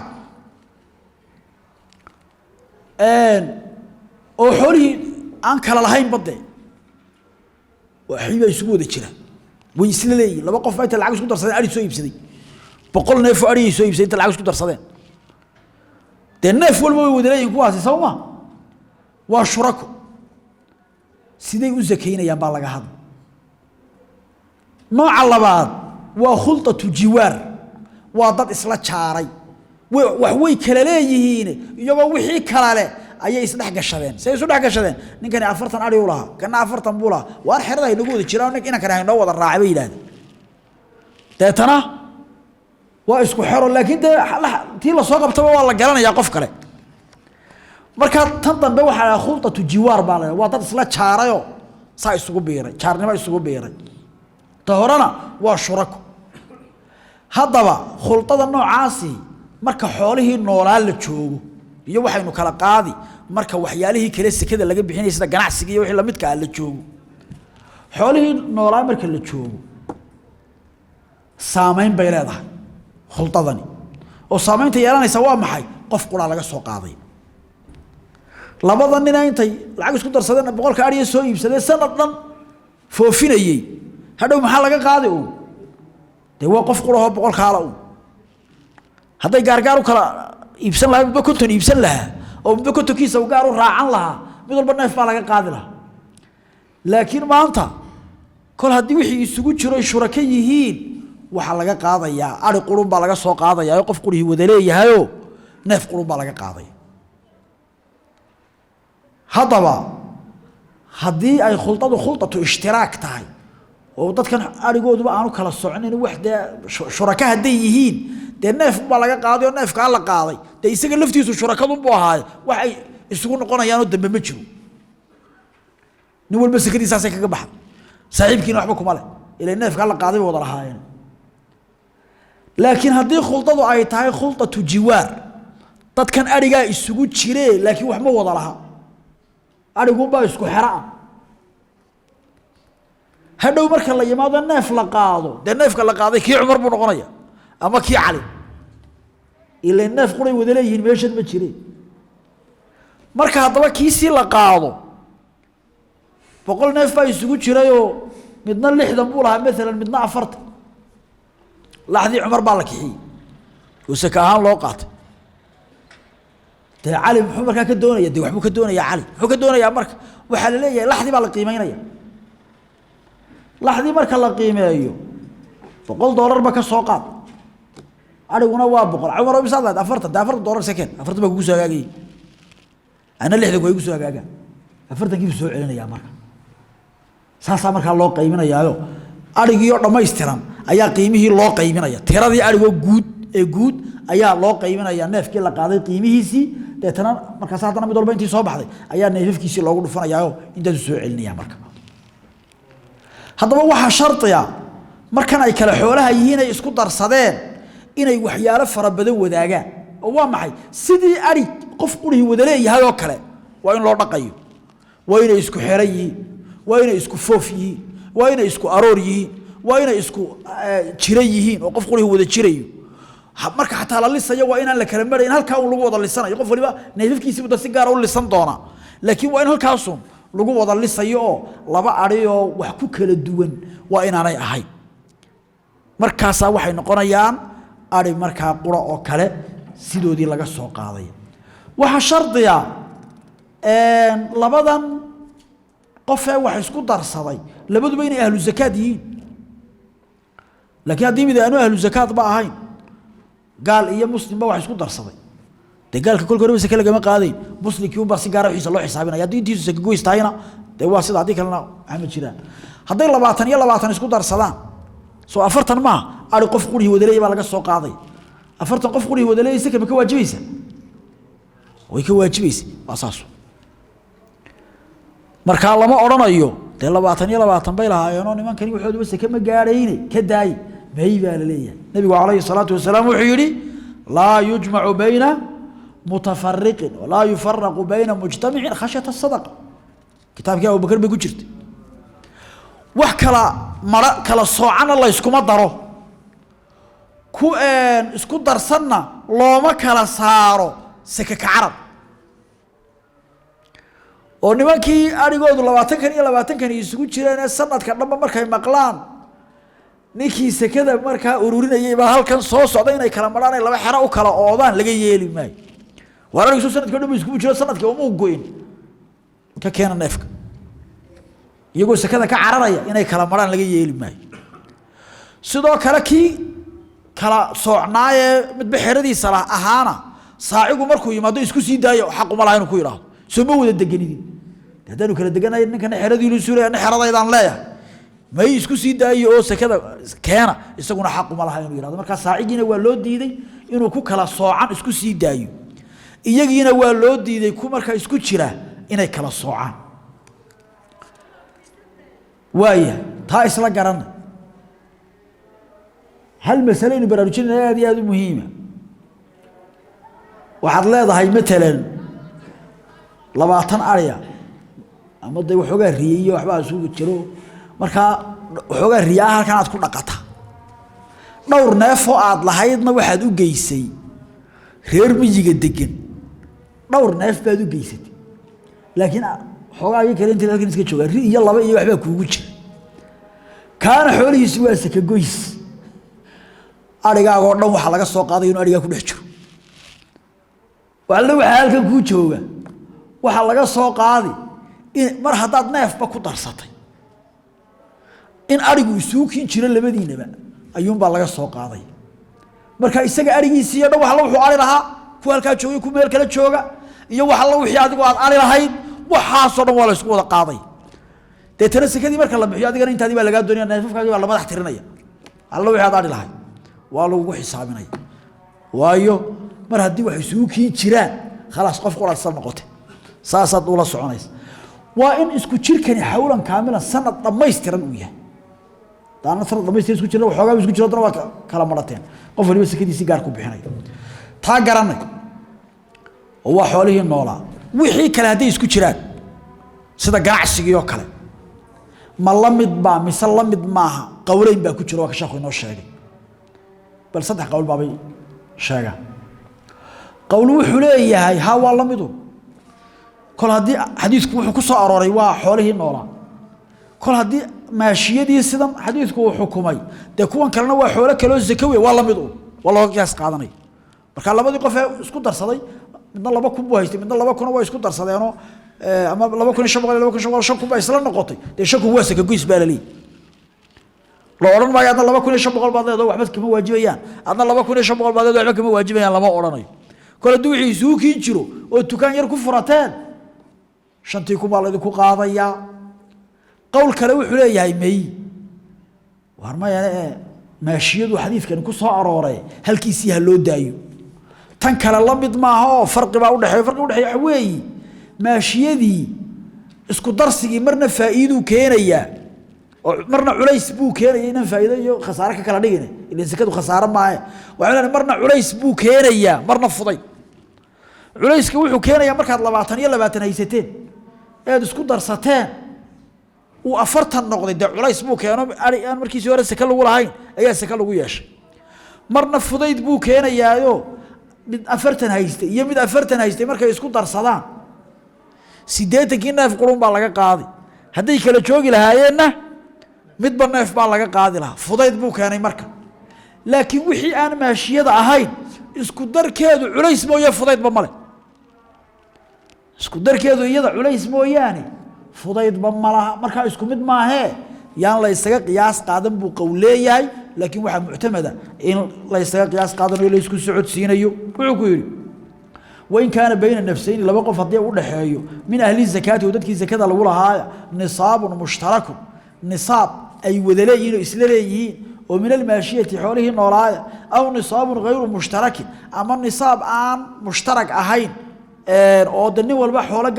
oo xoolihii aan kala lahayn badde waxiiba isugu wada jira way isla leeyihiin laba qof inta lacag isku darsadeen ari soo iibsaday 100 neef ari soo iibsaday inta lacag isku darsadeen de neef walba way wada leeyihiin kuwaasi sawma waa shurako sidee u zakeynayaan baa laga hadlay nooca labaad waa khultatu jiwaar waa dad isla jaaray wax way kala leeyihiin iyagoo wixii kala leh ayay isdhex gashadeen say isu dhex gashadeen ninkani 40 ari u lahaa kana 40 buu lahaa waar xirada ay lagu wada jiraan nin kana hayno wada raacay bay yiraahdeen deetana waa isku xiro laakiin tii la soo qabtaba waa la garanayaa qof kale marka tan dambe waxa la khultatu jiwaar baa waa dad isla jaarayo saa isugu biiray jaarnimo isugu biiray tahorana waa shurako haddaba khultada noocaasi marka xoolihii noolaal la joogo iyo waxaynu kala qaadi marka waxyaalihii kale sekada laga bixinay sida ganacsiga iyo wixii la midka la joogo xoolihii noolaal marka la joogo saameyn bay leedahay khultadani oo saameynta yeelanaysa waa maxay qof qura laga soo qaaday labada nin intay lacag isku darsadeen 100 ariya soo iibsadeen sanad dhan foofinayay hadhow maxaa laga qaaday oo de waa qof qura oo 100 kaala oo haday gaar u kala iibsan lahaa midba konton iibsan lahaa oo midba kontonkiisa u gaar u raacan lahaa mid walba neef baa laga qaadi lahaa laakiin maanta kol haddii wixii isugu jiro shuraka yihiin waxa laga qaadayaa ari qurun baa laga soo qaadayaa qof qurihii wada leeyahayo neef qurun baa laga qaadaya haddaba haddii ay khultatu ishtiraak tahay oo dadkan arigooduba aanu kala soconin wax de shuraka haday yihiin de neef baa laga qaaday oo neefka la qaaday de isaga laftiisu shurakadu buu ahaay wax ay isugu noqonayaan dambe ma jiro nin walba sakadiisa ay kaga baxay saaxiibkiina waxba kuma leh ilaa neefka la qaaday wada lahaayeen laakiin haddii khultadu ay tahay khultatu jiwaar dadkan arigaa isugu jiree laakiin wax ma wada laha arigu baa isku xira hadhow marka la yimaado neef la qaado de neefka la qaaday kii Umar buu noqonaya ama kii Ali ilaa neef quray wada leeyihiin meeshan ma jireen marka hadaba kiisi la qaado 100 neef baa isugu jirayo midna 60 buu lahaa mesela midna 40 laxdi Umar baa la kixiyay oo sakahan loo qaatay de Ali muxuu marka ka doonaya de waxbuu ka doonaya Ali wuxuu ka doonaya marka waxa la leeyahay laxdi baa la qiimeynaya laxdi marka la qiimeeyo $100 ba ka soo qaad ariguna waa 100 Umar bisaad $40 second 40 ba kugu soo hagaagay ana 60 way kugu soo hagaaga 40 kiib soo celinaya marka saasa marka loo qiiminayaayo arigiyo dhameystiran ayaa qiimihii loo qiiminaya tiradii arigo guud ayaa loo qiiminaya neefkii la qaaday qiimihiisii deetana marka saadana mid walba intii soo baxday ayaa neefkiisii loogu dhufanayaayo inta soo celinaya marka haddaba waxa shartiya markan ay kala xoolaha yihiin ay isku darsadeen inay waxyaalo fara badan wadaagaan oo waa maxay sidii ari qof qurihii wada leeyahay oo kale waa in loo dhaqayo waa inay isku xeran yihiin waa inay isku foof yihiin waa inay isku aroor yihiin waa inay isku jira yihiin oo qof qurihii wada jirayo marka xataa la lisayo waa inaan la kala marin halka uu lagu wada lisanayo qof waliba neefkiisa wada si gaar ah u lisan doona laakiin waa in halkaas lagu wada lisayo oo laba ari oo wax ku kala duwan waa inaanay ahayn markaas waxay noqonayaan ari marka qura oo kale sidoodii laga soo qaaday waxa shardiya labadan qof ay wax isku darsaday labaduba inay ahlu zakaad yihiin laakiin hadii mid aanu ahlu zakaad ba ahayn gaal iyo muslim ba wax isku darsaday de gaalka kulka hore sakada laga qaaday muslimkii uu ba si gaar ah xiisa loo xisaabinaya hadii intiisu saka goystayna de waa sida hadii kalena ama jiraan haday 20 iyo 20 isku darsadaan soo 40 ma ari qof quri wada leeyahay laga soo qaaday 40 qof quri wada leeyahay saka ka waajibaysa way ka waajibaysa asaas marka lama oranayo de 20 iyo 20 bay lahaayeen nimankani wuxuu saka ma gaarayne ka daay bay baa leeyahay nabiga kaleey salaatu wasalaam wuxuu yiri la yujma'u bayna متفرق ولا يفرق بين مجتمع خشية الصدقة كتاب أبو بكر بيقول جرت وحكلا مرا كلا صوعنا الله يسكم الضرو كوان اسكو درسنا لو ما كلا صارو سكك عرب oo nimankii arigoodu 20 kan isugu jireen sanadka dhanba markay maqlaan ninkii sekada markaa ururinayay baa halkan soo socday inay kala maraan ay laba xero u kala oodaan laga yeeli maayo waraanigu sanadka dhanba isugu jiro sanadka uma go'in ka keena neefka iyagoo sekada ka cararaya inay kala maraan laga yeeli maayo sidoo kale kii kala soocnaaye midba xeradiisa ahaana saacigu markuu yimaado isku sii daayo xaq uma laha inuu ku yiraahdo soo ma wada deganidin haddaanu kala deganayn ninkana xeradii lu suurayna xeradaydaan leeyahay may isku sii daayo oo sekada keena isaguna xaq uma laha inuu yiraahdo marka saacigiina waa loo diiday inuu ku kala soocan isku sii daayo iyagiina waa loo diiday ku marka isku jira inay kala soocaan waaya taa isla garan hal mas'ala in baraarujinayna aad u muhiima waxaad leedahay matalan 20 ariya ama day waxoogaa riyeeyo waxba isugu jiro marka waxoogaa riyaa halkan aad ku dhaqata dhowr neef oo aad lahaydna waxaad u geysay reer miyiga degan dhowr neef baad u geysatay laakiin waxoogaa ay kale inta halkan iska jooga riyo laba iyo waxba kuugu jira kaana xoolihiisu waa saka goys arigaaga oo dhan waxa laga soo qaaday inuu ariga ku dhex jiro walla waxa halkan ku jooga waxa laga soo qaaday in mar hadaad neefba ku darsatay in arigu isuukin jiro labadiinaba ayuun baa laga soo qaaday marka isaga arigiisii dhan waxa wuxuu ari lahaa ku halka joogay ku meel kala jooga iyo waxa wixii adigu aad ari lahayd waxa soo dhan waa la isku wada qaaday deetana sekadii marka la bixiyo adigana intaadii baa laga doonaya neefafkaagii baa la madax tirinaya alla wixii aad ari lahayd waa lagu xisaabinaya waayo mar haddii wax isuukin jiraan خلاص قف قرص سنة قطة ساسد ولا صعنيس وإن إسكو شركني حولا كاملا سنة ما يسترن وياه دعنا سنة ما يسترن إسكو شركة وحاجة إسكو شركة دروا كلام مرتين قفل بس كذي سيجار كوبيحناي تاجرنا هو حوله النولا وحي كلا دي إسكو شركة سدا قاع سيجيو كلا ملمد با مسلمد معها قولين بأكو شروا كشاخو نوشاقي بل صدق قول بابي شاقة قولوا حليه هاي ها والله مدو كل هذه حديثك وحكوا أراري وحوله النورا كل هذه ماشية سدم حديثك وحكومي تكون كلنا وحوله كلو الزكوي والله مدو والله قياس قاضني بركان الله بدي قفه اسكتر صدي من الله بكون بوهيستي من الله بكون هو اسكتر صدي أنا أما الله بكون الشباب الله بكون شباب شكو بيسلنا نقطي ده شكو واسك قيس باللي لو أرن ما يعطي الله بكون الشباب بعض هذا واحد كم واجبيان أنا الله بكون الشباب بعض هذا واحد كم واجبيان الله ما أرني كل دوحي سوكي جرو وتكان يركو فرتان شنتيكم الله يدكو قاضيا قول كلو حليه هاي مي وهرما يعني ماشيد وحديث كان كو سو اروري هلكيسي هلو دايو تن كلا لميد ما هو فرق با ودخاي فرق ودخاي وي ماشيدي اسكو درسيغي مرنا فائيدو كينيا مرنا عليس بو كينيا ان فائيده iyo khasaare ka kala dhigina ilaa sakadu khasaare ma aha waxaan marna culays buu keenaya marna fuday culayska wuxuu keenaya markaad 20 haysateen aad isku darsateen uu 40 noqday de culays buu keeno aan markiis hore saka lagu lahayn ayaa saka lagu yeeshay marna fudayd buu keenayaayo mid 40 haystay iyo mid 40 haystay markay isku darsadaan 80 neef qurun baa laga qaaday haday kala joogi lahaayeenna midba neef baa laga qaadi lahaa fudayd buu keenay marka laakiin wixii aan maashiyada ahayn isku darkeedu culays mooyee fudayd ba male isku darkeedu iyada culays mooyaane fudayd ba malaha marka isku mid maahe yaan la isaga qiyaas qaadan buu qowleeyahay laakiin waxa mu'tamada in la isaga qiyaas qaadanayo la isku socodsiinayo wuxuu ku yiri وإن كان بين النفسين لما قف هديه ودخايو من أهل الزكاة وددكي زكاة لو لها نصاب مشترك نصاب أي وذليين إسلاليين ومن الماشية حوله النورايا أو نصاب غير مشترك أما النصاب آن مشترك أهين oo dadni walba xoolo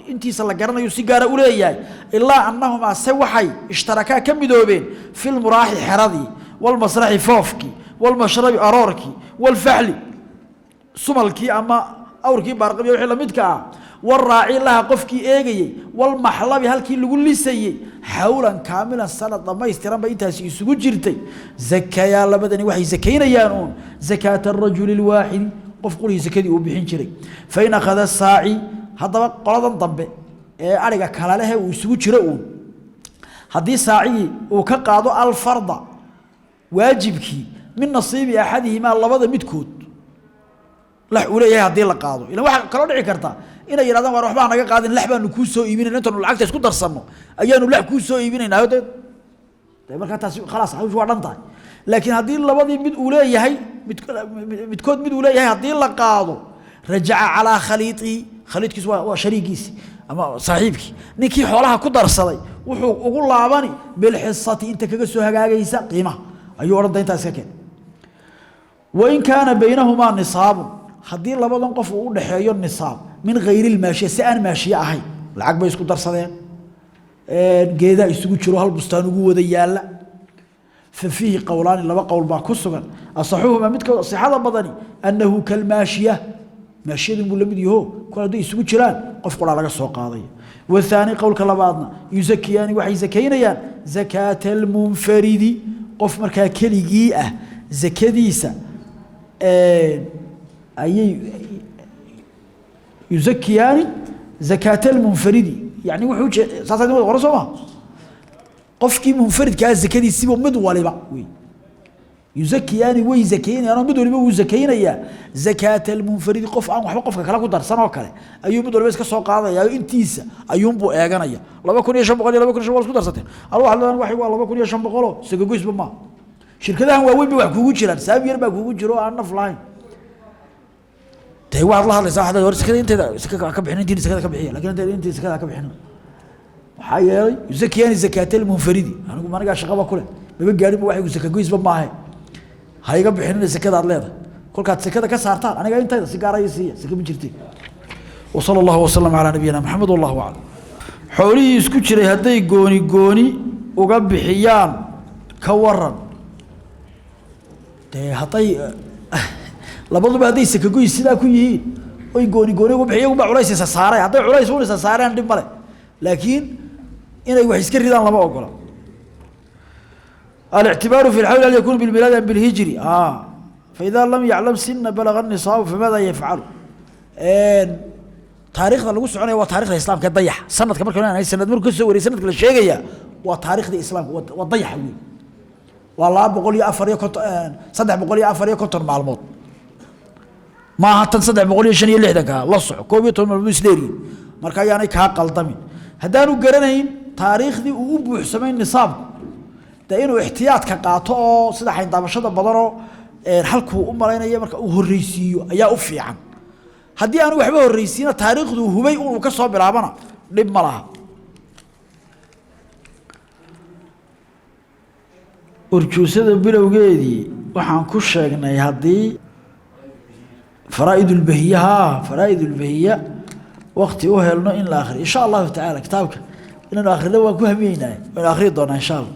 intii la garanayo si gaar ah u leeyahay ilaa annahuma sawaxay ishtaraka kamidoobeen fil muraahi xaradi wal masrahi foofki wal mashrabi arorki wal fahli sumalki ama awrki barqabiyo wixii la midka ah wal raaci laha qofki eegayay wal mahlabi halkii lagu lisayay hawlan kaamilan sanad dhamaystiran ba intaas isugu jirtay zakaya labadani waxay zakaynayaan zakat ar-rajul al-wahid qof qori zakadii uu bixin jiray fayna qada saaci hadaba qoladan dambe ariga kala leh uu isugu jiro haddii saaci uu ka qaado alfarda waajibkii min nasiibi axadihimaa labada midkood lax uu leeyahay haddii la qaado ila waxa kaloo dhici karta inay yiraahdaan war waxba naga qaadin lax baanu ku soo iibinayna intaanu lacagta isku darsanno ayaanu lax ku soo iibinaynaa marka taas khalaas hawshu waa dhantahay laakiin haddii labadii mid uu leeyahay midkood mid uu leeyahay haddii la qaado rajaca calaa khaliidkiis waa shariigiisi ama saaxiibkii ninkii xoolaha ku darsaday wuxuu ugu laabani bilxisati inta kaga soo hagaagaysa qiimaha ayuu oran intaas ka keen wain kaana baynahumaa nisaabun haddii labadan qof uu u dhaxeeyo nisaab min ghayri ilmaashiya si aan maashiye ahayn lacag bay isku darsadeen geedaa isugu jiro hal bustaan ugu wada yaalla ففيه قولان لما قول با كسغان اصحوهما مدك صحه بدني انه كالماشيه ماشيه مو لمد يهو كل دي اسو جيران قف قرا laga soo qaaday والثاني قول كلبادنا يزكيان waxay zakeynayaan zakat المنفرد qof marka kaligi ah zakadiisa ayay يزكيان زكاه المنفرد يعني wuxuu saasad qorasoma qofkii munfaridka zakadiisiba mid waliba way yuzakiyani way zakeenayaan mid waliba uu zakeynaya zakatul munfarid qof aan waxba qofka kala ku darsan oo kale ayuu mid waliba iska soo qaadaya intiisa ayuun buu eeganaya 2500 isku darsateen waxay waa 2500 sagagoysba ma shirkadahan waa weyn wax kugu jiraan saab yar baa kugu jiro aan naf lahayn tay waad la hadlaysaa hada hor sakada inteeda ka bixin intii sakada ka bixiya laakiin intii sakada ka bixin حيالي يزكياني زكاة المنفردي أنا ما نقاش شغبة كله ما بقى قارب واحد يزكى جويس بماهي هاي قبل حين الزكاة على هذا كل كات زكاة كسرتان أنا قاعد أنت سكارة يسيا سكى بجرتي وصلى الله وسلم على نبينا محمد والله أعلم حولي يسكتشري هدي جوني وقبل حيان كورن ده هطي لابد بهدي سكى جويس سلا كويه وي جوني وقبل حيان وبع علايس سسارة هطي علايس هون سسارة عندي ماله لكن إنه يوحي سكر رضا الله ما أقوله الاعتبار في الحول أن يكون بالبلاد أم بالهجري فإذا لم يعلم سن بلغ النصاب فماذا يفعل تاريخنا اللي قصوا عنه هو تاريخ الإسلام كضيح سنة كمان كمان هاي سنة مركز سوري سنة كل شيء جاية وتاريخ الإسلام وضيح وين والله بقول يا أفريقيا كنت صدق بقول يا أفريقيا كنت مع الموت ما هتن صدق بقول يا شني اللي هذاك الله صح كوبيتهم المسلمين مركا يعني كهقل ضمين هدانو قرنين تاريخ دي وبوح سمين نصاب ده إنه احتياط كقاطع صدق حين دامشة بدرو حلقه أمرين أيام مركا هالرئيسي يا أوفي عن هدي أنا وحبه الرئيسينا تاريخ ده هو بيقول وكسر بالعبنا لب ملها أرجوسة بلوجدي وحن كشجنا هدي فرائد البهية فرائد البهية وقت أهلنا إن الآخر إن شاء الله تعالى كتابك إن الآخر لو كهمينا الآخر دونا إن شاء الله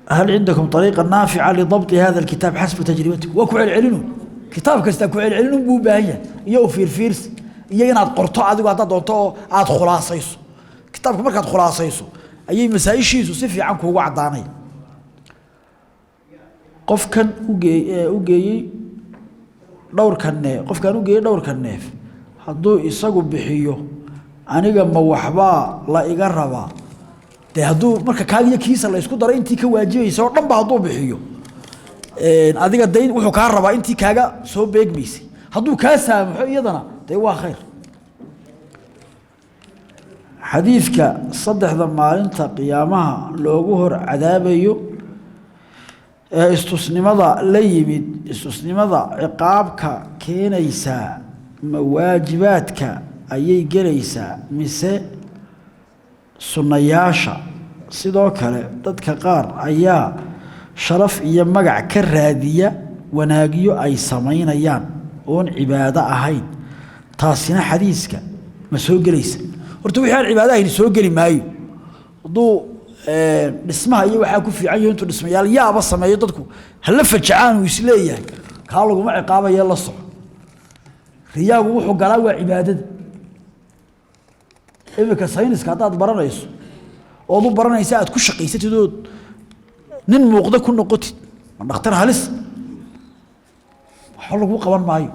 هل عندكم طريقة نافعة لضبط هذا الكتاب حسب تجربتكم وكوع العلنون كتابك استكوع العلنون بوباهية يوفير فيرس ييناد قرطو عاد قاعد دونتو عاد خلاصيسو كتابك مركز خلاصيسو أي مسائل شيء سفي عنك هو عداني قف كان وجي دور كان قف كان وجي دور كان نيف hadduu isagu bixiyo aniga ma waxba la iga raba de hadduu marka kaagiyo kiisa la isku daro intii ka waajibayso dhanba hadduu bixiyo adiga dayn wuxuu ka rabaa intii kaaga soo beegmaysay hadduu ka saamaxo iyadana de waa khayr xadiiska saddexda maalinta qiyaamaha loogu hor cadaabayo istusnimada la yimid istusnimada ciqaabka keenaysa مواجباتك أيي جليسا مساء سنياشا sidoo kale dadka qaar ayaa sharaf iyo magac ka raadiya wanaagiyo ay sameynayaan oon cibaado ahayn taasina xadiiska ma soo galaysa horta wixii aan cibaado ahayn soo gali maayo haduu dhismaha iyo waxa ku fiican yahay intuu dhismayaal yaaba sameeyo dadku hala fajacaan uu isleeyahay ka lagu ma ciqaabayo la soco riyaagu wuxuu galaa waa cibaadada imika sayniska hadaad baranayso oo du baranaysa aad ku shaqeysatid nin muuqda ku noqotid dhakhtar halis waxa lagu qaban maayo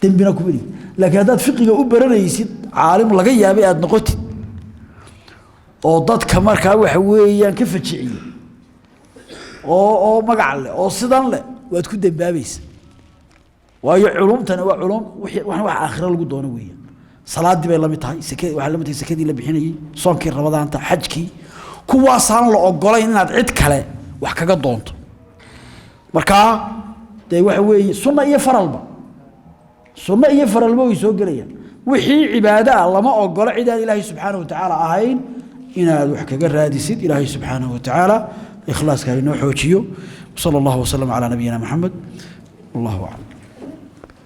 dembina ku bari laakiin hadaad fiqiga u baranaysid caalim laga yaabay aad noqotid oo dadka markaa waxa weeyaan ka fajiciyo oo magac leh oo sidan leh waad ku dambaabaysa waayo culumtana waa culum wax aakhira lagu doono weeyaan salaadii bay la mid tahay waxa la mid tahay sakadii la bixinayay soonkii rabadaanta xajkii kuwaasaan la ogolayn inaad cid kale wax kaga doonto markaa day waxa weeye sunna iyo faralba way soo galayaan wixii cibaada lama ogola cid aan ilaahay subxaanahu wa ta'ala ahayn inaad wax kaga raadisid ilaahay subxaanahu wa ta'ala ikhlaaska inoo xoojiyo sallallahu alayhi wa sallam ala nabiyina muhammad wallahu a'lam